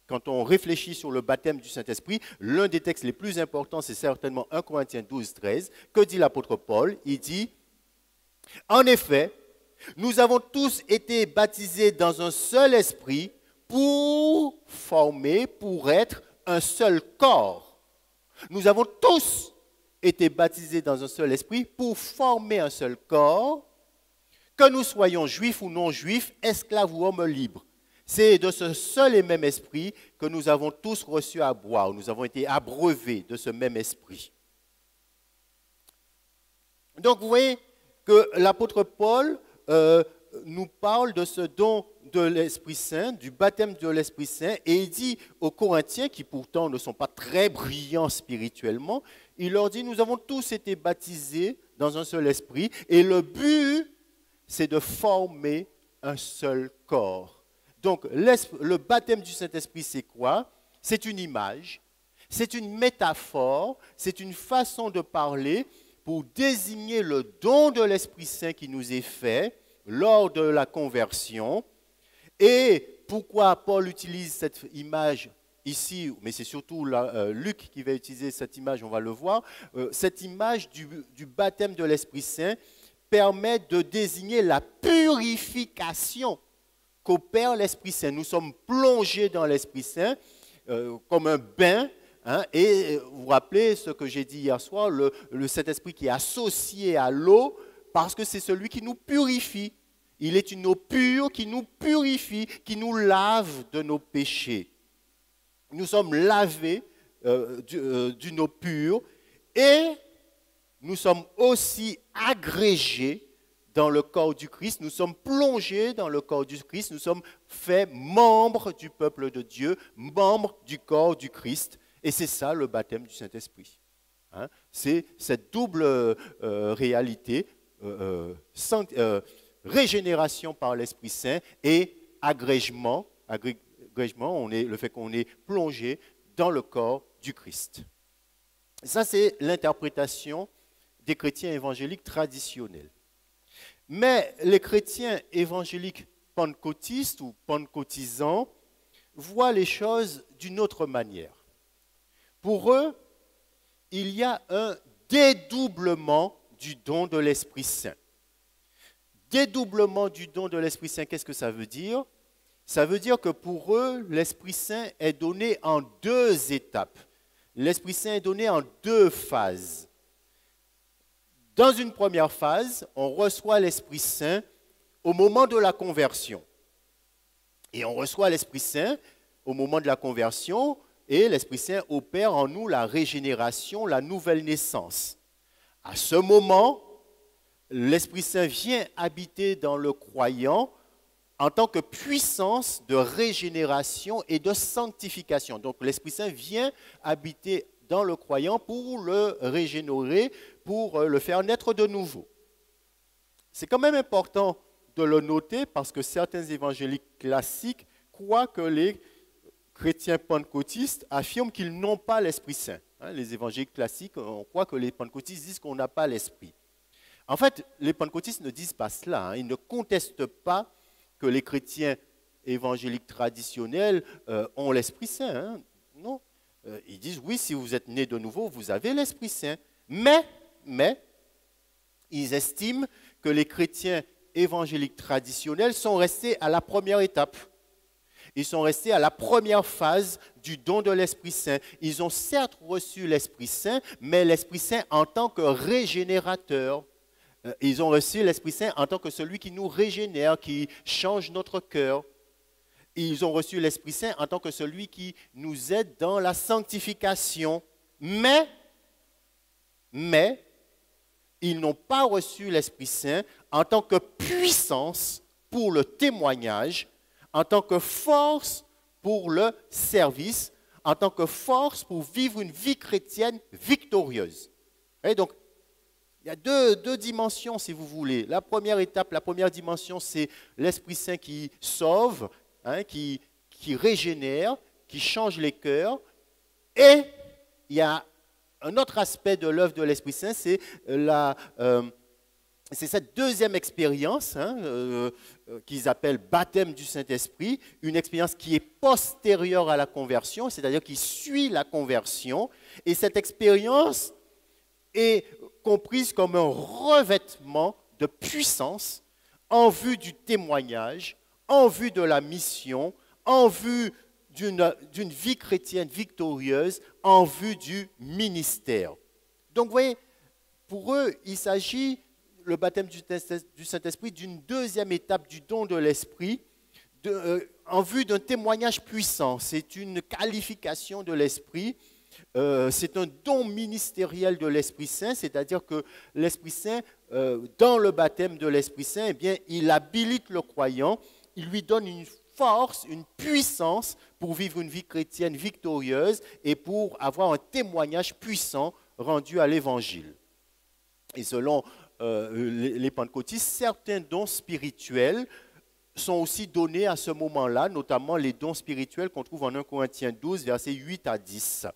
Quand on réfléchit sur le baptême du Saint-Esprit, l'un des textes les plus importants, c'est certainement 1 Corinthiens 12, 13. Que dit l'apôtre Paul? Il dit, « En effet, nous avons tous été baptisés dans un seul esprit pour former, pour être un seul corps. Nous avons tous été baptisés dans un seul esprit pour former un seul corps, que nous soyons juifs ou non juifs, esclaves ou hommes libres. C'est de ce seul et même esprit que nous avons tous reçu à boire. Nous avons été abreuvés de ce même esprit. » Donc vous voyez que l'apôtre Paul nous parle de ce don de l'Esprit Saint, du baptême de l'Esprit Saint, et il dit aux Corinthiens, qui pourtant ne sont pas très brillants spirituellement, il leur dit, nous avons tous été baptisés dans un seul esprit, et le but, c'est de former un seul corps. Donc, le baptême du Saint-Esprit, c'est quoi? C'est une image, c'est une métaphore, c'est une façon de parler pour désigner le don de l'Esprit Saint qui nous est fait lors de la conversion. Et pourquoi Paul utilise cette image ici, mais c'est surtout Luc qui va utiliser cette image, on va le voir, cette image du baptême de l'Esprit Saint permet de désigner la purification qu'opère l'Esprit Saint. Nous sommes plongés dans l'Esprit Saint comme un bain, hein, et vous vous rappelez ce que j'ai dit hier soir, le Saint-Esprit qui est associé à l'eau parce que c'est celui qui nous purifie. Il est une eau pure qui nous purifie, qui nous lave de nos péchés. Nous sommes lavés d'une eau pure et nous sommes aussi agrégés dans le corps du Christ, nous sommes plongés dans le corps du Christ, nous sommes faits membres du peuple de Dieu, membres du corps du Christ, et c'est ça le baptême du Saint-Esprit. Hein? C'est cette double réalité, régénération par l'Esprit Saint et agrégement, le fait qu'on est plongé dans le corps du Christ. Ça, c'est l'interprétation des chrétiens évangéliques traditionnels. Mais les chrétiens évangéliques pentecôtistes ou pentecôtisants voient les choses d'une autre manière. Pour eux, il y a un dédoublement du don de l'Esprit Saint. Dédoublement du don de l'Esprit Saint, qu'est-ce que ça veut dire? Ça veut dire que pour eux, l'Esprit Saint est donné en deux étapes. L'Esprit Saint est donné en deux phases. Dans une première phase, on reçoit l'Esprit Saint au moment de la conversion. Et on reçoit l'Esprit Saint au moment de la conversion et l'Esprit Saint opère en nous la régénération, la nouvelle naissance. À ce moment, l'Esprit Saint vient habiter dans le croyant en tant que puissance de régénération et de sanctification. Donc l'Esprit Saint vient habiter dans le croyant pour le régénérer, pour le faire naître de nouveau. C'est quand même important de le noter parce que certains évangéliques classiques croient que les chrétiens pentecôtistes affirment qu'ils n'ont pas l'Esprit Saint. Les évangéliques classiques, on croit que les pentecôtistes disent qu'on n'a pas l'Esprit. En fait, les pentecôtistes ne disent pas cela. Ils ne contestent pas que les chrétiens évangéliques traditionnels ont l'Esprit Saint. Non. Ils disent, oui, si vous êtes nés de nouveau, vous avez l'Esprit Saint. Mais, ils estiment que les chrétiens évangéliques traditionnels sont restés à la première étape. Ils sont restés à la première phase du don de l'Esprit Saint. Ils ont certes reçu l'Esprit Saint, mais l'Esprit Saint en tant que régénérateur. Ils ont reçu l'Esprit Saint en tant que celui qui nous régénère, qui change notre cœur. Ils ont reçu l'Esprit Saint en tant que celui qui nous aide dans la sanctification. Mais, ils n'ont pas reçu l'Esprit Saint en tant que puissance pour le témoignage, en tant que force pour le service, en tant que force pour vivre une vie chrétienne victorieuse. Et donc, il y a deux dimensions, si vous voulez. La première étape, la première dimension, c'est l'Esprit Saint qui sauve, qui régénère, qui change les cœurs. Et il y a un autre aspect de l'œuvre de l'Esprit Saint, c'est cette deuxième expérience qu'ils appellent baptême du Saint-Esprit, une expérience qui est postérieure à la conversion, c'est-à-dire qui suit la conversion. Et cette expérience est comprise comme un revêtement de puissance en vue du témoignage, en vue de la mission, en vue d'une vie chrétienne victorieuse, en vue du ministère. Donc, vous voyez, pour eux, il s'agit, le baptême du Saint-Esprit, d'une deuxième étape du don de l'Esprit, en vue d'un témoignage puissant. C'est une qualification de l'Esprit. C'est un don ministériel de l'Esprit Saint, c'est-à-dire que l'Esprit Saint, dans le baptême de l'Esprit Saint, eh bien, il habilite le croyant, il lui donne une force, une puissance pour vivre une vie chrétienne victorieuse et pour avoir un témoignage puissant rendu à l'Évangile. Et selon les pentecôtistes, certains dons spirituels sont aussi donnés à ce moment-là, notamment les dons spirituels qu'on trouve en 1 Corinthiens 12, versets 8 à 10.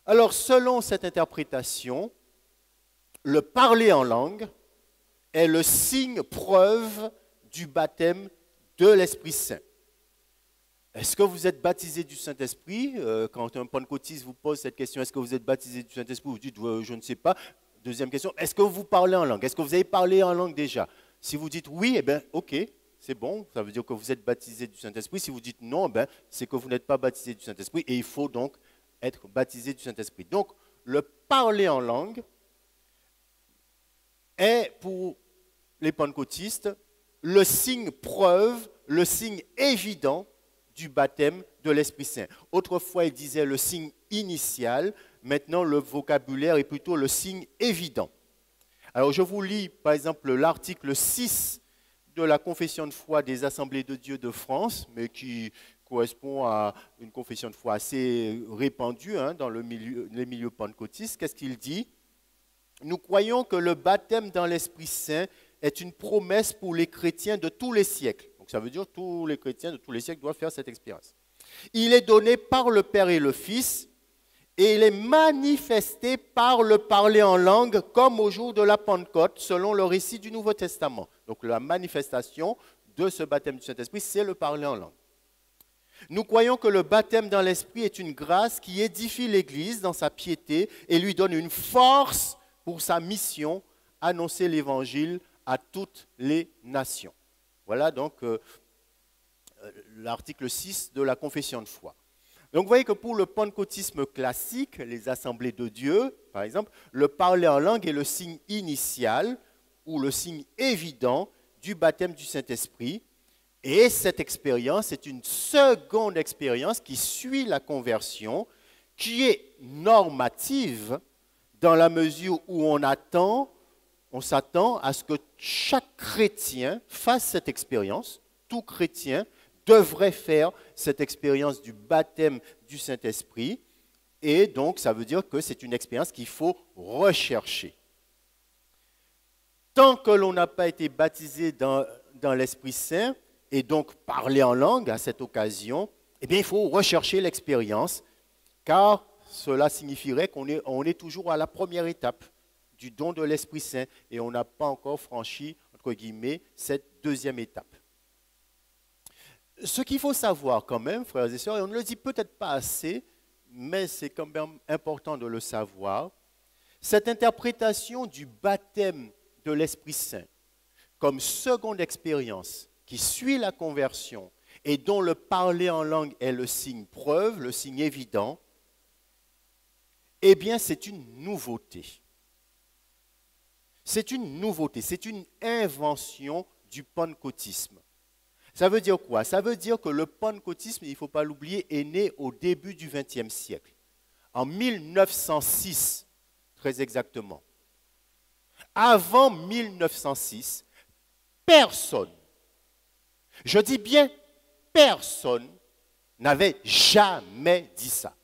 Alors, selon cette interprétation, le parler en langue est le signe preuve du baptême de l'Esprit Saint. Est-ce que vous êtes baptisé du Saint-Esprit? Quand un pentecôtiste vous pose cette question, est-ce que vous êtes baptisé du Saint-Esprit? Vous dites, je ne sais pas. Deuxième question, est-ce que vous parlez en langue? Est-ce que vous avez parlé en langue déjà? Si vous dites oui, eh bien, ok, c'est bon, ça veut dire que vous êtes baptisé du Saint-Esprit. Si vous dites non, eh bien, c'est que vous n'êtes pas baptisé du Saint-Esprit et il faut donc être baptisé du Saint-Esprit. Donc, le parler en langue est pour les pentecôtistes le signe preuve, le signe évident du baptême de l'Esprit Saint. Autrefois, il disait le signe initial, maintenant le vocabulaire est plutôt le signe évident. Alors je vous lis par exemple l'article 6 de la Confession de foi des Assemblées de Dieu de France, mais qui correspond à une confession de foi assez répandue dans les milieux pentecôtistes. Qu'est-ce qu'il dit? Nous croyons que le baptême dans l'Esprit Saint est une promesse pour les chrétiens de tous les siècles. Donc ça veut dire que tous les chrétiens de tous les siècles doivent faire cette expérience. Il est donné par le Père et le Fils, et il est manifesté par le parler en langue, comme au jour de la Pentecôte, selon le récit du Nouveau Testament. Donc la manifestation de ce baptême du Saint-Esprit, c'est le parler en langue. Nous croyons que le baptême dans l'Esprit est une grâce qui édifie l'Église dans sa piété et lui donne une force pour sa mission, annoncer l'Évangile à toutes les nations. Voilà donc l'article 6 de la Confession de foi. Donc vous voyez que pour le pentecôtisme classique, les assemblées de Dieu, par exemple, le parler en langue est le signe initial ou le signe évident du baptême du Saint-Esprit. Et cette expérience est une seconde expérience qui suit la conversion, qui est normative dans la mesure où on s'attend à ce que chaque chrétien fasse cette expérience. Tout chrétien devrait faire cette expérience du baptême du Saint-Esprit. Et donc, ça veut dire que c'est une expérience qu'il faut rechercher. Tant que l'on n'a pas été baptisé dans l'Esprit Saint, et donc parler en langue à cette occasion, eh bien, il faut rechercher l'expérience, car cela signifierait qu'on est toujours à la première étape du don de l'Esprit Saint et on n'a pas encore franchi, entre guillemets, cette deuxième étape. Ce qu'il faut savoir quand même, frères et sœurs, et on ne le dit peut-être pas assez, mais c'est quand même important de le savoir, cette interprétation du baptême de l'Esprit Saint comme seconde expérience qui suit la conversion et dont le parler en langue est le signe preuve, le signe évident, eh bien c'est une nouveauté. C'est une nouveauté, c'est une invention du pentecôtisme. Ça veut dire quoi? Ça veut dire que le pentecôtisme, il ne faut pas l'oublier, est né au début du XXe siècle, en 1906, très exactement. Avant 1906, personne, je dis bien personne, n'avait jamais dit ça.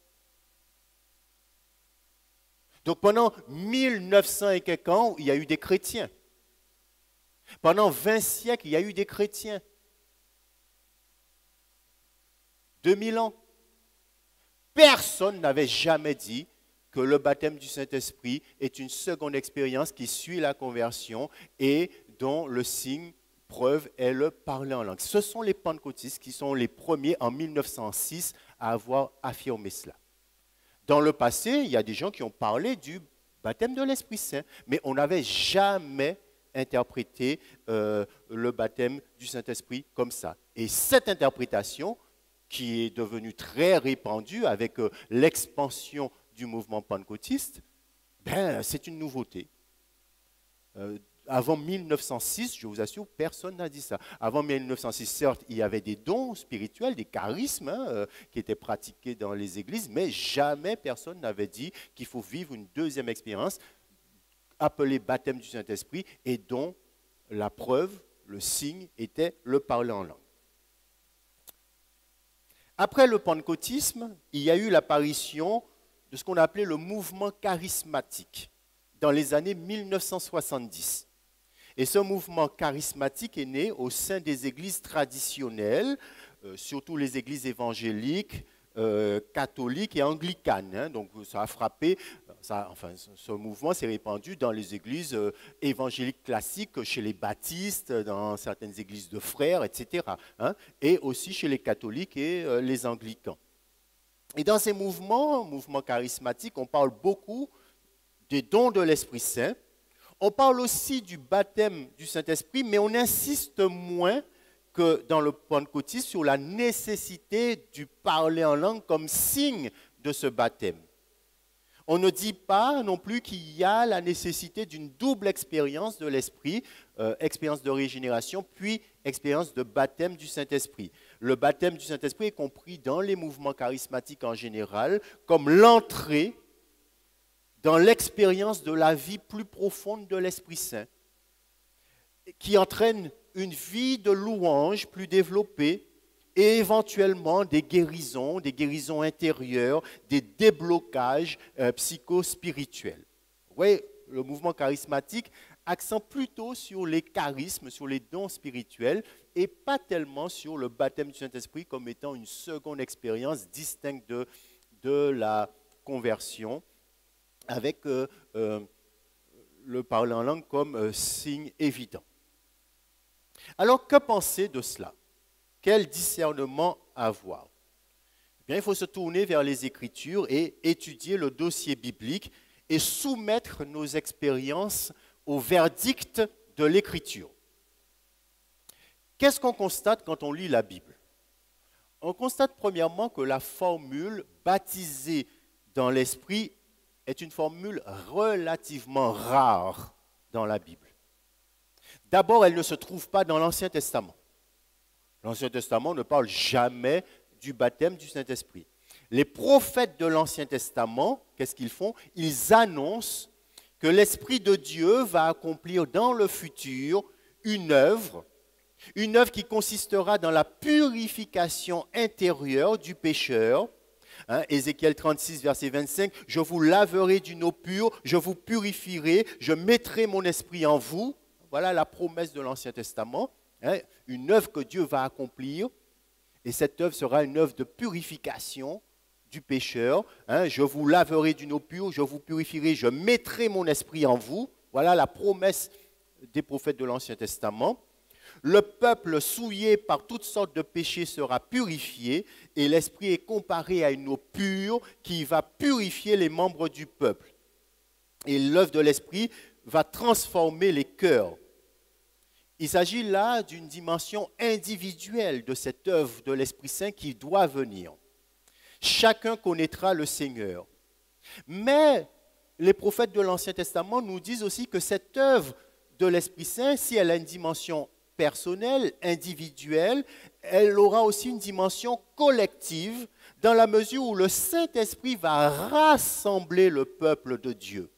Donc pendant 1900 et quelques ans, il y a eu des chrétiens. Pendant 20 siècles, il y a eu des chrétiens. 2000 ans. Personne n'avait jamais dit que le baptême du Saint-Esprit est une seconde expérience qui suit la conversion et dont le signe preuve est le parler en langue. Ce sont les pentecôtistes qui sont les premiers en 1906 à avoir affirmé cela. Dans le passé, il y a des gens qui ont parlé du baptême de l'Esprit Saint, mais on n'avait jamais interprété le baptême du Saint-Esprit comme ça. Et cette interprétation, qui est devenue très répandue avec l'expansion du mouvement pentecôtiste, ben, c'est une nouveauté. Avant 1906, je vous assure, personne n'a dit ça. Avant 1906, certes, il y avait des dons spirituels, des charismes qui étaient pratiqués dans les églises, mais jamais personne n'avait dit qu'il faut vivre une deuxième expérience appelée baptême du Saint-Esprit et dont la preuve, le signe, était le parler en langue. Après le pentecôtisme, il y a eu l'apparition de ce qu'on appelait le mouvement charismatique dans les années 1970. Et ce mouvement charismatique est né au sein des églises traditionnelles, surtout les églises évangéliques, catholiques et anglicanes. Hein. Donc ça a frappé, ce mouvement s'est répandu dans les églises évangéliques classiques, chez les baptistes, dans certaines églises de frères, etc. Hein, et aussi chez les catholiques et les anglicans. Et dans ces mouvements charismatiques, on parle beaucoup des dons de l'Esprit Saint. On parle aussi du baptême du Saint-Esprit, mais on insiste moins que dans le pentecôtisme sur la nécessité du parler en langue comme signe de ce baptême. On ne dit pas non plus qu'il y a la nécessité d'une double expérience de l'Esprit, expérience de régénération, puis expérience de baptême du Saint-Esprit. Le baptême du Saint-Esprit est compris dans les mouvements charismatiques en général comme l'entrée dans l'expérience de la vie plus profonde de l'Esprit Saint, qui entraîne une vie de louange plus développée et éventuellement des guérisons intérieures, des déblocages psychospirituels. Vous voyez, le mouvement charismatique accent plutôt sur les charismes, sur les dons spirituels et pas tellement sur le baptême du Saint-Esprit comme étant une seconde expérience distincte de la conversion, avec le parler en langue comme signe évident. Alors, que penser de cela? Quel discernement avoir? Eh bien, il faut se tourner vers les Écritures et étudier le dossier biblique et soumettre nos expériences au verdict de l'Écriture. Qu'est-ce qu'on constate quand on lit la Bible? On constate premièrement que la formule « baptisé dans l'Esprit » est une formule relativement rare dans la Bible. D'abord, elle ne se trouve pas dans l'Ancien Testament. L'Ancien Testament ne parle jamais du baptême du Saint-Esprit. Les prophètes de l'Ancien Testament, qu'est-ce qu'ils font? Ils annoncent que l'Esprit de Dieu va accomplir dans le futur une œuvre qui consistera dans la purification intérieure du pécheur. Hein, Ézéchiel 36, verset 25, « Je vous laverai d'une eau pure, je vous purifierai, je mettrai mon esprit en vous. » Voilà la promesse de l'Ancien Testament, hein, une œuvre que Dieu va accomplir. Et cette œuvre sera une œuvre de purification du pécheur. Je vous laverai d'une eau pure, je vous purifierai, je mettrai mon esprit en vous. Voilà la promesse des prophètes de l'Ancien Testament. Le peuple souillé par toutes sortes de péchés sera purifié et l'esprit est comparé à une eau pure qui va purifier les membres du peuple. Et l'œuvre de l'esprit va transformer les cœurs. Il s'agit là d'une dimension individuelle de cette œuvre de l'Esprit Saint qui doit venir. Chacun connaîtra le Seigneur. Mais les prophètes de l'Ancien Testament nous disent aussi que cette œuvre de l'Esprit Saint, si elle a une dimension personnelle, individuelle, elle aura aussi une dimension collective dans la mesure où le Saint-Esprit va rassembler le peuple de Dieu.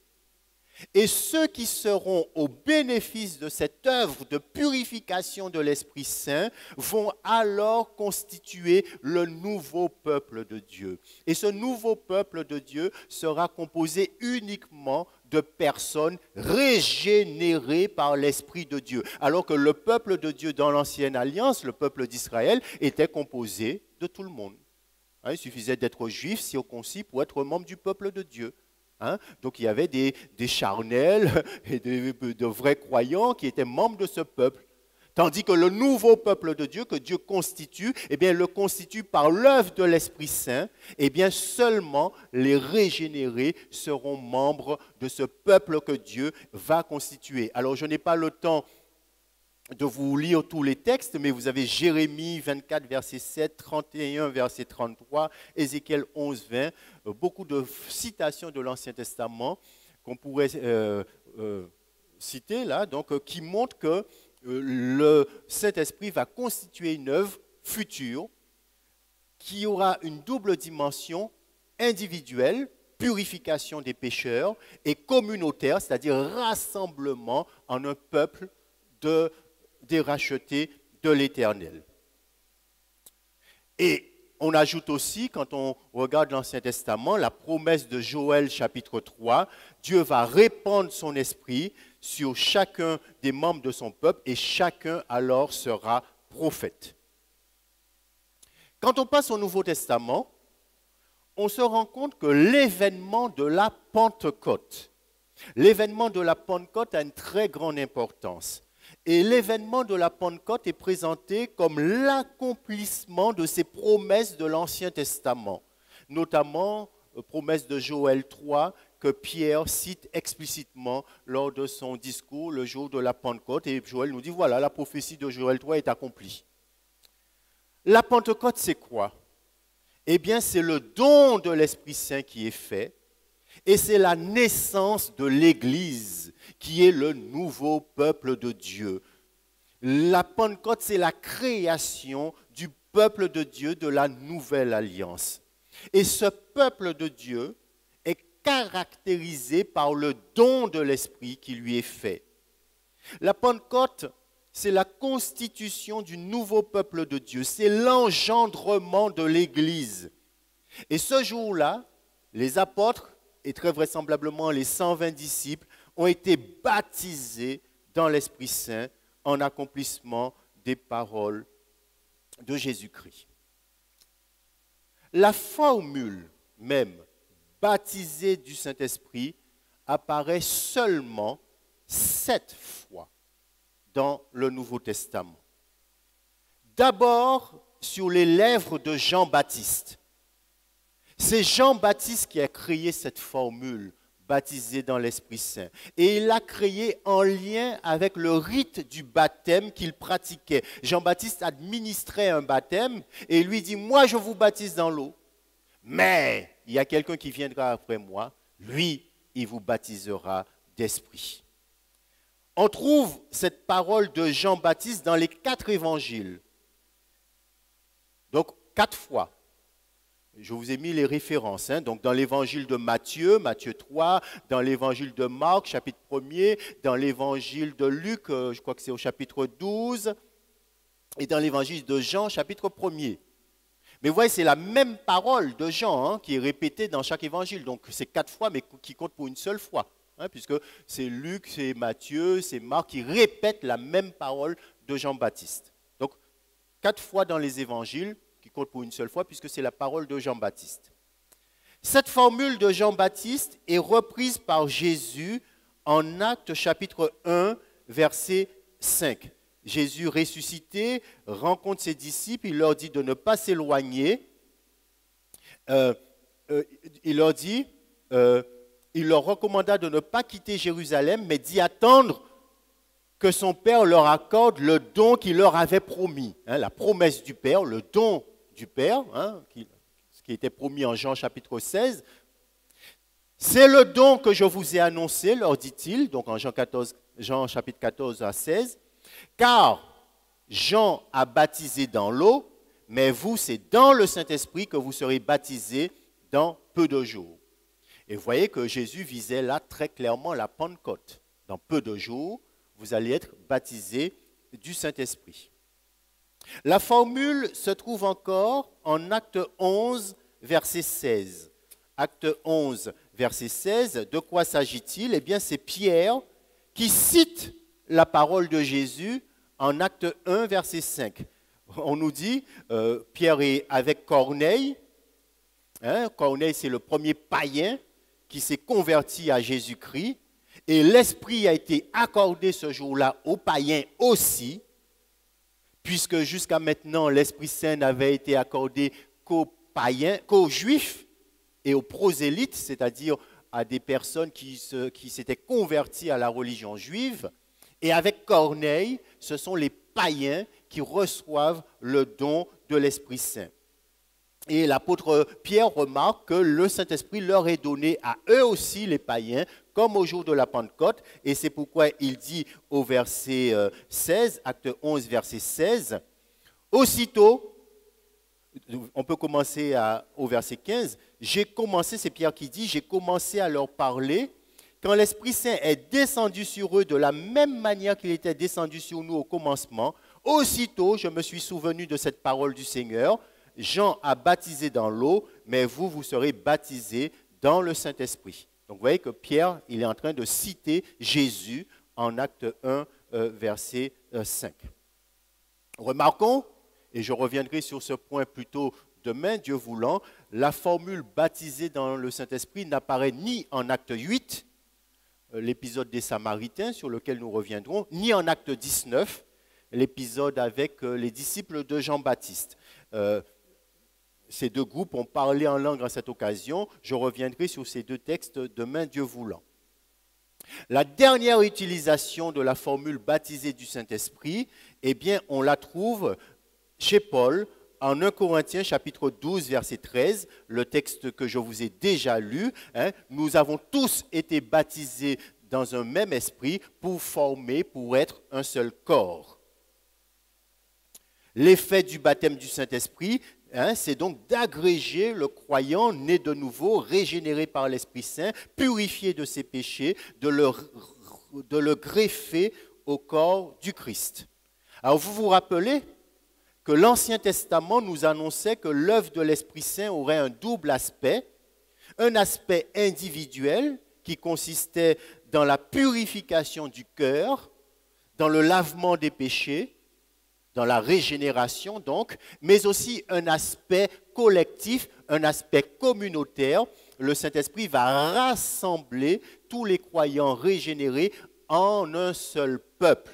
Et ceux qui seront au bénéfice de cette œuvre de purification de l'Esprit Saint vont alors constituer le nouveau peuple de Dieu. Et ce nouveau peuple de Dieu sera composé uniquement de personnes régénérées par l'Esprit de Dieu. Alors que le peuple de Dieu dans l'Ancienne Alliance, le peuple d'Israël, était composé de tout le monde. Il suffisait d'être juif, circoncis, pour être membre du peuple de Dieu. Donc il y avait des charnels et de vrais croyants qui étaient membres de ce peuple. Tandis que le nouveau peuple de Dieu que Dieu constitue, le constitue par l'œuvre de l'Esprit Saint, seulement les régénérés seront membres de ce peuple que Dieu va constituer. Alors je n'ai pas le temps de vous lire tous les textes, mais vous avez Jérémie 24, verset 7, 31, verset 33, Ézéchiel 11, 20, beaucoup de citations de l'Ancien Testament qu'on pourrait citer là, donc, qui montrent que le Saint-Esprit va constituer une œuvre future qui aura une double dimension individuelle, purification des pécheurs, et communautaire, c'est-à-dire rassemblement en un peuple des rachetés de l'Éternel. Et on ajoute aussi, quand on regarde l'Ancien Testament, la promesse de Joël chapitre 3, Dieu va répandre son esprit sur chacun des membres de son peuple et chacun alors sera prophète. Quand on passe au Nouveau Testament, on se rend compte que l'événement de la Pentecôte a une très grande importance. Et l'événement de la Pentecôte est présenté comme l'accomplissement de ces promesses de l'Ancien Testament, notamment promesse de Joël 3 que Pierre cite explicitement lors de son discours le jour de la Pentecôte. Et Joël nous dit, voilà, la prophétie de Joël 3 est accomplie. La Pentecôte, c'est quoi? C'est le don de l'Esprit Saint qui est fait. Et c'est la naissance de l'Église, qui est le nouveau peuple de Dieu. La Pentecôte, c'est la création du peuple de Dieu de la nouvelle alliance. Et ce peuple de Dieu est caractérisé par le don de l'Esprit qui lui est fait. La Pentecôte, c'est la constitution du nouveau peuple de Dieu. C'est l'engendrement de l'Église. Et ce jour-là, les apôtres, et très vraisemblablement les 120 disciples, ont été baptisés dans l'Esprit Saint en accomplissement des paroles de Jésus-Christ. La formule même, baptisé du Saint-Esprit, apparaît seulement 7 fois dans le Nouveau Testament. D'abord, sur les lèvres de Jean-Baptiste. C'est Jean-Baptiste qui a créé cette formule, baptisé dans l'Esprit Saint. Et il l'a créée en lien avec le rite du baptême qu'il pratiquait. Jean-Baptiste administrait un baptême et lui dit, moi je vous baptise dans l'eau, mais il y a quelqu'un qui viendra après moi, lui, il vous baptisera d'esprit. On trouve cette parole de Jean-Baptiste dans les 4 évangiles. Donc 4 fois. Je vous ai mis les références. Donc dans l'évangile de Matthieu, Matthieu 3, dans l'évangile de Marc, chapitre 1er, dans l'évangile de Luc, je crois que c'est au chapitre 12, et dans l'évangile de Jean, chapitre 1er. Mais vous voyez, c'est la même parole de Jean qui est répétée dans chaque évangile. Donc c'est 4 fois, mais qui compte pour une seule fois. Puisque c'est Luc, c'est Matthieu, c'est Marc qui répètent la même parole de Jean-Baptiste. Donc 4 fois dans les évangiles, qui compte pour une seule fois, puisque c'est la parole de Jean-Baptiste. Cette formule de Jean-Baptiste est reprise par Jésus en Actes chapitre 1, verset 5. Jésus ressuscité rencontre ses disciples, il leur dit de ne pas s'éloigner. Il leur recommanda de ne pas quitter Jérusalem, mais d'y attendre que son Père leur accorde le don qu'il leur avait promis. La promesse du Père, le don du Père, ce qui était promis en Jean chapitre 16. C'est le don que je vous ai annoncé, leur dit-il, donc en Jean chapitre 14 à 16. Car Jean a baptisé dans l'eau, mais vous, c'est dans le Saint-Esprit que vous serez baptisés dans peu de jours. Et vous voyez que Jésus visait là très clairement la Pentecôte. Dans peu de jours, vous allez être baptisés du Saint-Esprit. La formule se trouve encore en Acte 11, verset 16. Acte 11, verset 16, de quoi s'agit-il? Eh bien, c'est Pierre qui cite la parole de Jésus en Acte 1, verset 5. On nous dit, Pierre est avec Corneille. Corneille, c'est le premier païen qui s'est converti à Jésus-Christ. Et l'Esprit a été accordé ce jour-là aux païens aussi, puisque jusqu'à maintenant, l'Esprit Saint n'avait été accordé qu'aux païens, qu'aux Juifs et aux prosélytes, c'est-à-dire à des personnes qui s'étaient converties à la religion juive. Et avec Corneille, ce sont les païens qui reçoivent le don de l'Esprit Saint. Et l'apôtre Pierre remarque que le Saint-Esprit leur est donné à eux aussi, les païens, comme au jour de la Pentecôte. Et c'est pourquoi il dit au verset 16, acte 11, verset 16, « Aussitôt, on peut commencer au verset 15, « J'ai commencé, c'est Pierre qui dit, j'ai commencé à leur parler, quand l'Esprit Saint est descendu sur eux de la même manière qu'il était descendu sur nous au commencement, aussitôt je me suis souvenu de cette parole du Seigneur, Jean a baptisé dans l'eau, mais vous, vous serez baptisés dans le Saint-Esprit. » Donc vous voyez que Pierre, il est en train de citer Jésus en acte 1, verset 5. Remarquons, et je reviendrai sur ce point plus tôt demain, Dieu voulant, la formule baptisé dans le Saint-Esprit n'apparaît ni en acte 8, l'épisode des Samaritains sur lequel nous reviendrons, ni en acte 19, l'épisode avec les disciples de Jean-Baptiste. Ces deux groupes ont parlé en langue à cette occasion. Je reviendrai sur ces deux textes demain, Dieu voulant. La dernière utilisation de la formule baptisé du Saint-Esprit, eh bien, on la trouve chez Paul en 1 Corinthiens chapitre 12, verset 13, le texte que je vous ai déjà lu. Nous avons tous été baptisés dans un même esprit pour former, pour être un seul corps. L'effet du baptême du Saint-Esprit, c'est donc d'agréger le croyant né de nouveau, régénéré par l'Esprit Saint, purifié de ses péchés, de le greffer au corps du Christ. Alors vous vous rappelez que l'Ancien Testament nous annonçait que l'œuvre de l'Esprit Saint aurait un double aspect, un aspect individuel qui consistait dans la purification du cœur, dans le lavement des péchés, dans la régénération donc, mais aussi un aspect collectif, un aspect communautaire. Le Saint-Esprit va rassembler tous les croyants régénérés en un seul peuple.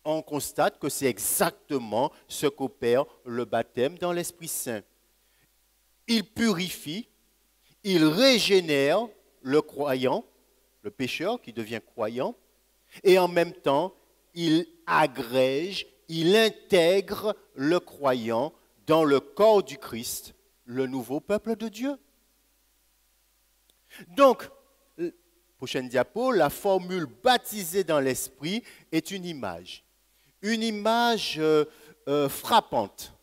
On constate que c'est exactement ce qu'opère le baptême dans l'Esprit Saint. Il purifie, il régénère le croyant, le pécheur qui devient croyant, et en même temps, il agrège, il intègre le croyant dans le corps du Christ, le nouveau peuple de Dieu. Donc, prochaine diapo, la formule baptisé dans l'esprit est une image frappante,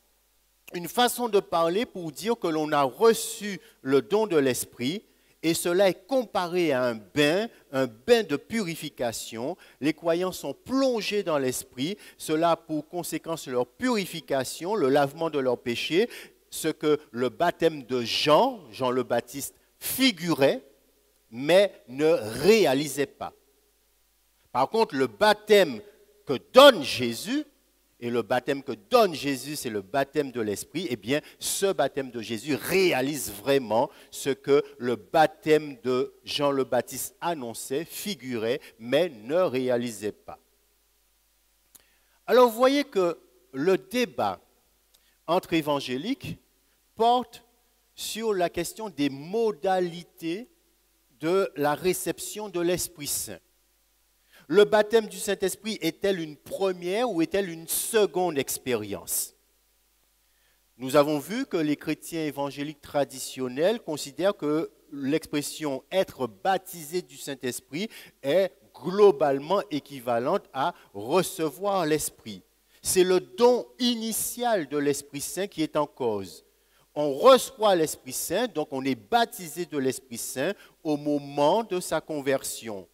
une façon de parler pour dire que l'on a reçu le don de l'esprit. Et cela est comparé à un bain de purification. Les croyants sont plongés dans l'esprit. Cela a pour conséquence leur purification, le lavement de leurs péchés, ce que le baptême de Jean le Baptiste, figurait, mais ne réalisait pas. Par contre, le baptême que donne Jésus et le baptême que donne Jésus, c'est le baptême de l'Esprit, eh bien, ce baptême de Jésus réalise vraiment ce que le baptême de Jean le Baptiste annonçait, figurait, mais ne réalisait pas. Alors, vous voyez que le débat entre évangéliques porte sur la question des modalités de la réception de l'Esprit Saint. Le baptême du Saint-Esprit est-elle une première ou est-elle une seconde expérience? Nous avons vu que les chrétiens évangéliques traditionnels considèrent que l'expression « être baptisé du Saint-Esprit » est globalement équivalente à « recevoir l'Esprit ». C'est le don initial de l'Esprit Saint qui est en cause. On reçoit l'Esprit Saint, donc on est baptisé de l'Esprit Saint au moment de sa conversion.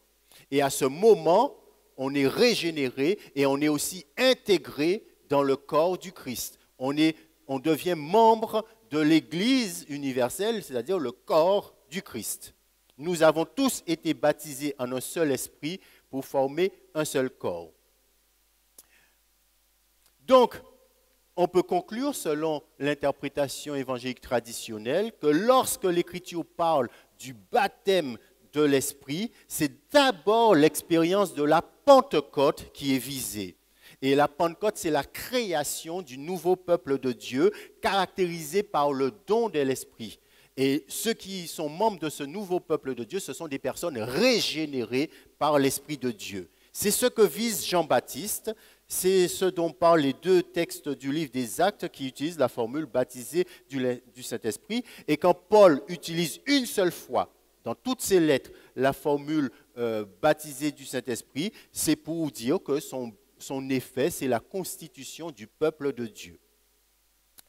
Et à ce moment, on est régénéré et on est aussi intégré dans le corps du Christ. On devient membre de l'Église universelle, c'est-à-dire le corps du Christ. Nous avons tous été baptisés en un seul esprit pour former un seul corps. Donc, on peut conclure, selon l'interprétation évangélique traditionnelle, que lorsque l'Écriture parle du baptême de l'Esprit, c'est d'abord l'expérience de la Pentecôte qui est visée. Et la Pentecôte, c'est la création du nouveau peuple de Dieu, caractérisé par le don de l'Esprit. Et ceux qui sont membres de ce nouveau peuple de Dieu, ce sont des personnes régénérées par l'Esprit de Dieu. C'est ce que vise Jean-Baptiste, c'est ce dont parlent les deux textes du livre des Actes qui utilisent la formule baptisé du Saint-Esprit. Et quand Paul utilise une seule fois dans toutes ses lettres la formule baptisé du Saint-Esprit, c'est pour dire que son effet, c'est la constitution du peuple de Dieu.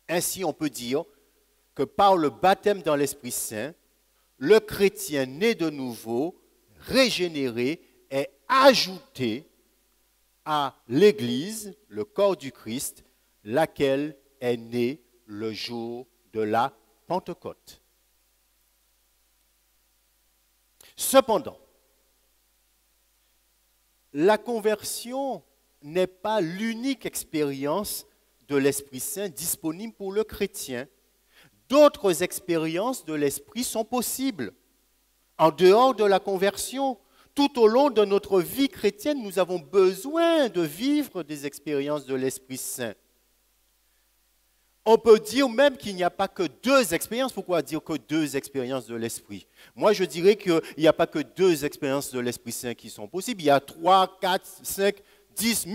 Ainsi, on peut dire que par le baptême dans l'Esprit Saint, le chrétien né de nouveau, régénéré, est ajouté à l'Église, le corps du Christ, laquelle est née le jour de la Pentecôte. Cependant, la conversion n'est pas l'unique expérience de l'Esprit Saint disponible pour le chrétien. D'autres expériences de l'Esprit sont possibles. En dehors de la conversion, tout au long de notre vie chrétienne, nous avons besoin de vivre des expériences de l'Esprit Saint. On peut dire même qu'il n'y a pas que deux expériences. Pourquoi dire que deux expériences de l'Esprit? Moi, je dirais qu'il n'y a pas que deux expériences de l'Esprit Saint qui sont possibles. Il y a 3, 4, 5, 10,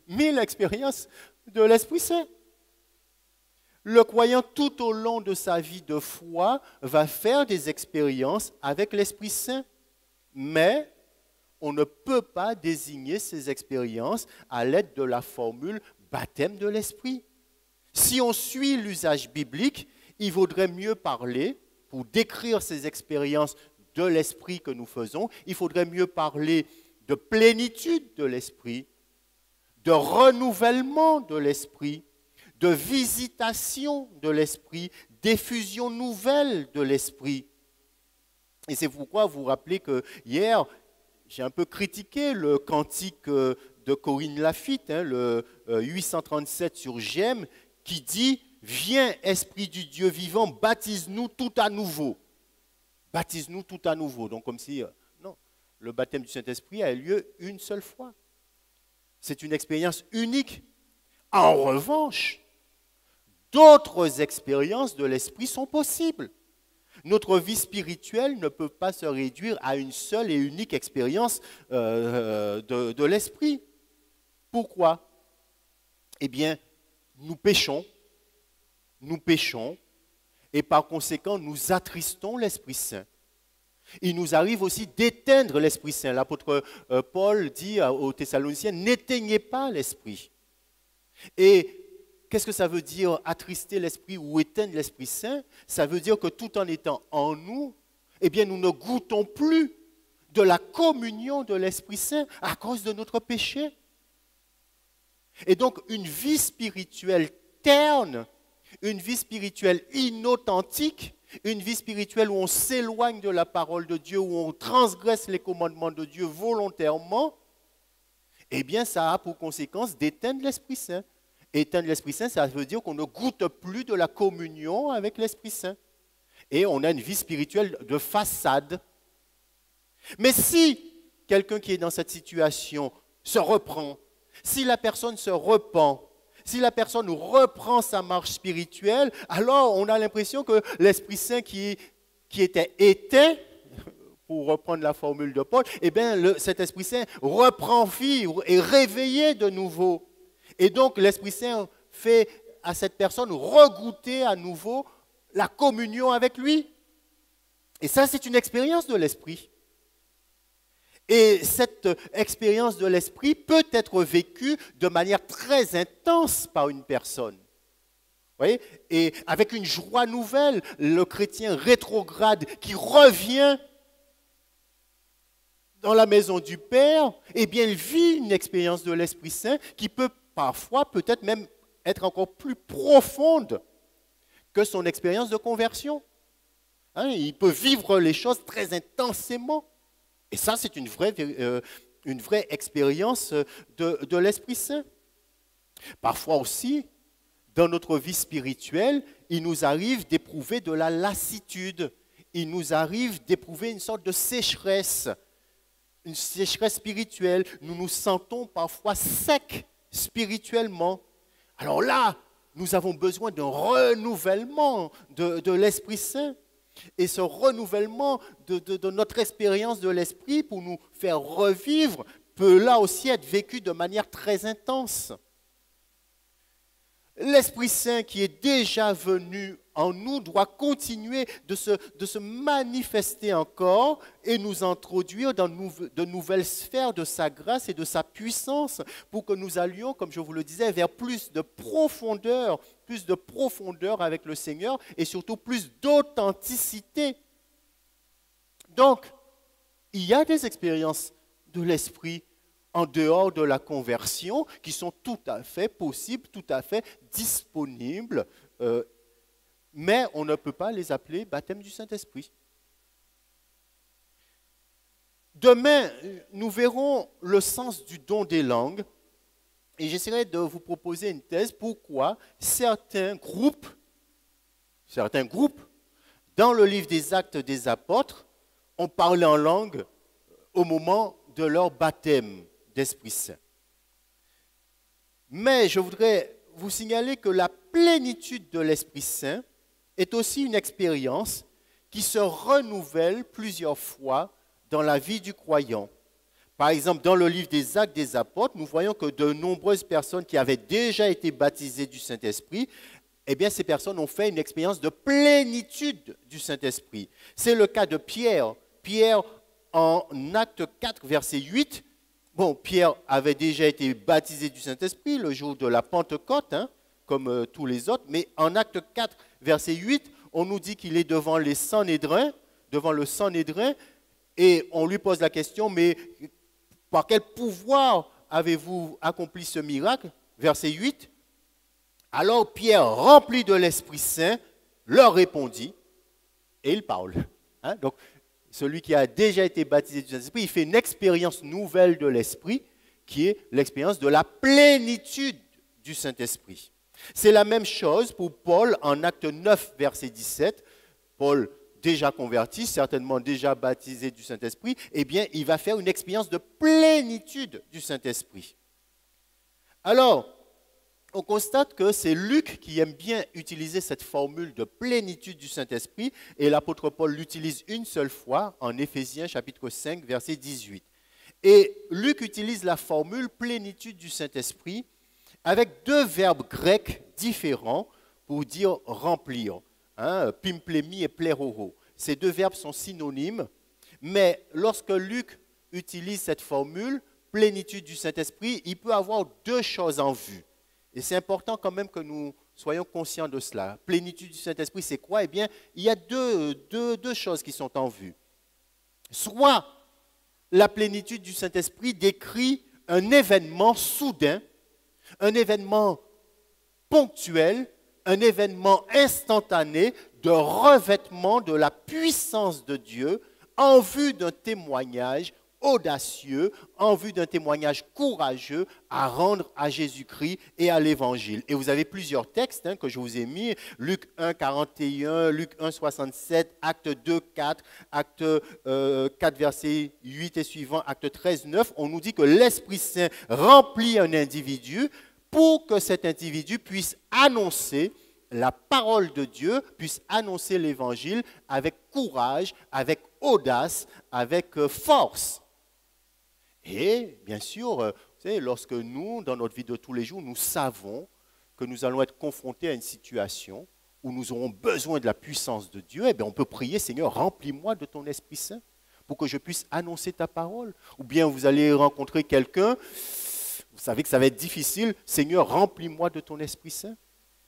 1000 expériences de l'Esprit Saint. Le croyant, tout au long de sa vie de foi, va faire des expériences avec l'Esprit Saint. Mais on ne peut pas désigner ces expériences à l'aide de la formule baptême de l'Esprit. Si on suit l'usage biblique, il vaudrait mieux parler, pour décrire ces expériences de l'Esprit que nous faisons, il faudrait mieux parler de plénitude de l'Esprit, de renouvellement de l'Esprit, de visitation de l'Esprit, d'effusion nouvelle de l'Esprit. Et c'est pourquoi vous vous rappelez que hier, j'ai un peu critiqué le cantique de Corinne Lafitte, le 837 sur Gemme, qui dit « Viens, Esprit du Dieu vivant, baptise-nous tout à nouveau. » Baptise-nous tout à nouveau. Donc comme si, non, le baptême du Saint-Esprit a eu lieu une seule fois. C'est une expérience unique. En revanche, d'autres expériences de l'Esprit sont possibles. Notre vie spirituelle ne peut pas se réduire à une seule et unique expérience de l'Esprit. Pourquoi? Eh bien, nous péchons, et par conséquent, nous attristons l'Esprit Saint. Il nous arrive aussi d'éteindre l'Esprit Saint. L'apôtre Paul dit aux Thessaloniciens, n'éteignez pas l'Esprit. Et qu'est-ce que ça veut dire attrister l'Esprit ou éteindre l'Esprit Saint? Ça veut dire que tout en étant en nous, eh bien, nous ne goûtons plus de la communion de l'Esprit Saint à cause de notre péché. Et donc, une vie spirituelle terne, une vie spirituelle inauthentique, une vie spirituelle où on s'éloigne de la parole de Dieu, où on transgresse les commandements de Dieu volontairement, eh bien, ça a pour conséquence d'éteindre l'Esprit Saint. Éteindre l'Esprit Saint, ça veut dire qu'on ne goûte plus de la communion avec l'Esprit Saint. Et on a une vie spirituelle de façade. Mais si quelqu'un qui est dans cette situation se reprend, si la personne se repent, si la personne reprend sa marche spirituelle, alors on a l'impression que l'Esprit Saint qui était éteint, pour reprendre la formule de Paul, eh bien cet Esprit Saint reprend vie, est réveillé de nouveau. Et donc l'Esprit Saint fait à cette personne regoûter à nouveau la communion avec lui. Et ça, c'est une expérience de l'Esprit. Et cette expérience de l'Esprit peut être vécue de manière très intense par une personne. Vous voyez? Et avec une joie nouvelle, le chrétien rétrograde qui revient dans la maison du Père, eh bien, il vit une expérience de l'Esprit Saint qui peut parfois, peut-être même, être encore plus profonde que son expérience de conversion. Hein, il peut vivre les choses très intensément. Et ça, c'est une vraie expérience de l'Esprit Saint. Parfois aussi, dans notre vie spirituelle, il nous arrive d'éprouver de la lassitude. Il nous arrive d'éprouver une sorte de sécheresse spirituelle. Nous nous sentons parfois secs spirituellement. Alors là, nous avons besoin d'un renouvellement de l'Esprit Saint. Et ce renouvellement de notre expérience de l'Esprit pour nous faire revivre peut là aussi être vécu de manière très intense. L'Esprit Saint qui est déjà venu en nous doit continuer de se manifester encore et nous introduire dans de nouvelles sphères de sa grâce et de sa puissance pour que nous allions, comme je vous le disais, vers plus de profondeur avec le Seigneur et surtout plus d'authenticité. Donc, il y a des expériences de l'Esprit en dehors de la conversion, qui sont tout à fait possibles, tout à fait disponibles, mais on ne peut pas les appeler baptême du Saint-Esprit. Demain, nous verrons le sens du don des langues, et j'essaierai de vous proposer une thèse pourquoi certains groupes, dans le livre des Actes des Apôtres, ont parlé en langue au moment de leur baptême d'Esprit Saint. Mais je voudrais vous signaler que la plénitude de l'Esprit Saint est aussi une expérience qui se renouvelle plusieurs fois dans la vie du croyant. Par exemple, dans le livre des Actes des Apôtres, nous voyons que de nombreuses personnes qui avaient déjà été baptisées du Saint-Esprit, eh bien, ces personnes ont fait une expérience de plénitude du Saint-Esprit. C'est le cas de Pierre. Pierre, en Acte 4, verset 8, Pierre avait déjà été baptisé du Saint-Esprit le jour de la Pentecôte, comme tous les autres, mais en Acte 4, verset 8, on nous dit qu'il est devant le Sanhédrin, et on lui pose la question, mais par quel pouvoir avez-vous accompli ce miracle? Verset 8, alors Pierre, rempli de l'Esprit Saint, leur répondit, et il parle. Donc, celui qui a déjà été baptisé du Saint-Esprit, il fait une expérience nouvelle de l'Esprit, qui est l'expérience de la plénitude du Saint-Esprit. C'est la même chose pour Paul en Acte 9, verset 17. Paul, déjà converti, certainement déjà baptisé du Saint-Esprit, eh bien, il va faire une expérience de plénitude du Saint-Esprit. Alors, on constate que c'est Luc qui aime bien utiliser cette formule de plénitude du Saint-Esprit et l'apôtre Paul l'utilise une seule fois en Éphésiens chapitre 5, verset 18. Et Luc utilise la formule plénitude du Saint-Esprit avec deux verbes grecs différents pour dire remplir, pimplémi et pleroro. Ces deux verbes sont synonymes, mais lorsque Luc utilise cette formule, plénitude du Saint-Esprit, il peut avoir deux choses en vue. Et c'est important quand même que nous soyons conscients de cela. Plénitude du Saint-Esprit, c'est quoi? Eh bien, il y a deux choses qui sont en vue. Soit la plénitude du Saint-Esprit décrit un événement soudain, un événement ponctuel, un événement instantané de revêtement de la puissance de Dieu en vue d'un témoignage audacieux en vue d'un témoignage courageux à rendre à Jésus-Christ et à l'Évangile. Et vous avez plusieurs textes que je vous ai mis, Luc 1, 41, Luc 1, 67, Acte 2, 4, Acte 4, verset 8 et suivant, Acte 13, 9. On nous dit que l'Esprit Saint remplit un individu pour que cet individu puisse annoncer la parole de Dieu, puisse annoncer l'Évangile avec courage, avec audace, avec force. Et bien sûr, vous savez, lorsque nous, dans notre vie de tous les jours, nous savons que nous allons être confrontés à une situation où nous aurons besoin de la puissance de Dieu, eh bien, on peut prier, Seigneur, remplis-moi de ton Esprit Saint pour que je puisse annoncer ta parole. Ou bien vous allez rencontrer quelqu'un, vous savez que ça va être difficile, Seigneur, remplis-moi de ton Esprit Saint,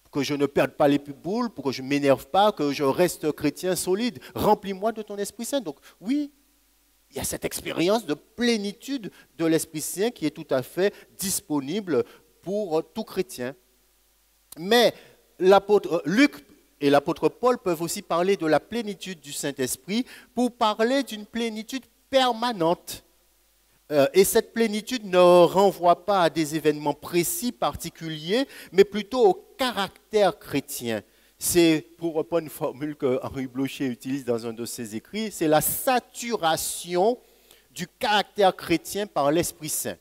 pour que je ne perde pas les boules, pour que je ne m'énerve pas, que je reste chrétien solide. Remplis-moi de ton Esprit Saint. Donc oui, il y a cette expérience de plénitude de l'Esprit Saint qui est tout à fait disponible pour tout chrétien. Mais l'apôtre Luc et l'apôtre Paul peuvent aussi parler de la plénitude du Saint-Esprit pour parler d'une plénitude permanente. Et cette plénitude ne renvoie pas à des événements précis, particuliers, mais plutôt au caractère chrétien. C'est, pour reprendre une formule que Henri Blocher utilise dans un de ses écrits, c'est la saturation du caractère chrétien par l'Esprit Saint.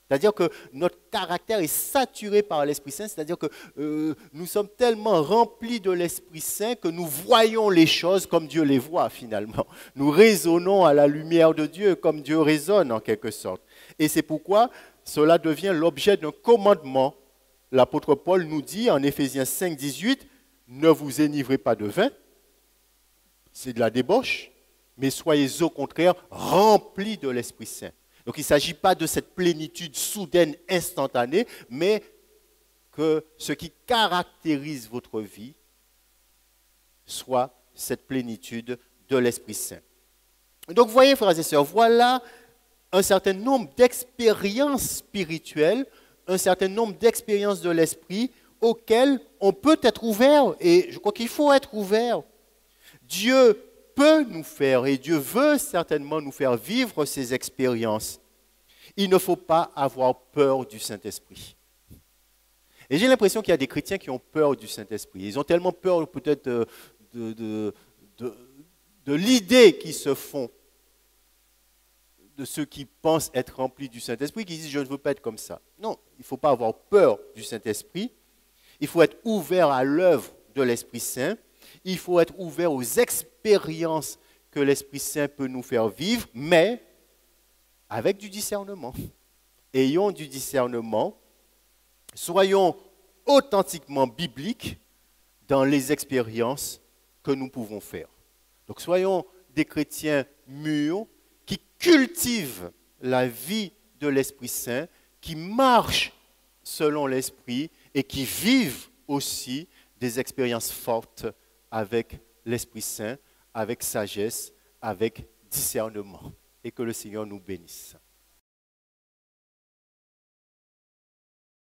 C'est-à-dire que notre caractère est saturé par l'Esprit Saint, c'est-à-dire que nous sommes tellement remplis de l'Esprit Saint que nous voyons les choses comme Dieu les voit finalement. Nous raisonnons à la lumière de Dieu comme Dieu raisonne en quelque sorte. Et c'est pourquoi cela devient l'objet d'un commandement. L'apôtre Paul nous dit en Éphésiens 5, 18, « Ne vous enivrez pas de vin, c'est de la débauche, mais soyez au contraire remplis de l'Esprit Saint. » Donc il ne s'agit pas de cette plénitude soudaine, instantanée, mais que ce qui caractérise votre vie soit cette plénitude de l'Esprit Saint. Donc vous voyez, frères et sœurs, voilà un certain nombre d'expériences spirituelles, un certain nombre d'expériences de l'Esprit auxquelles on peut être ouvert, et je crois qu'il faut être ouvert. Dieu peut nous faire, et Dieu veut certainement nous faire vivre ces expériences. Il ne faut pas avoir peur du Saint-Esprit. Et j'ai l'impression qu'il y a des chrétiens qui ont peur du Saint-Esprit. Ils ont tellement peur peut-être de l'idée qu'ils se font de ceux qui pensent être remplis du Saint-Esprit, qui disent « je ne veux pas être comme ça ». Non, il ne faut pas avoir peur du Saint-Esprit. Il faut être ouvert à l'œuvre de l'Esprit Saint. Il faut être ouvert aux expériences que l'Esprit Saint peut nous faire vivre, mais avec du discernement. Ayons du discernement. Soyons authentiquement bibliques dans les expériences que nous pouvons faire. Donc soyons des chrétiens mûrs qui cultivent la vie de l'Esprit Saint, qui marchent selon l'Esprit et qui vivent aussi des expériences fortes avec l'Esprit Saint, avec sagesse, avec discernement. Et que le Seigneur nous bénisse.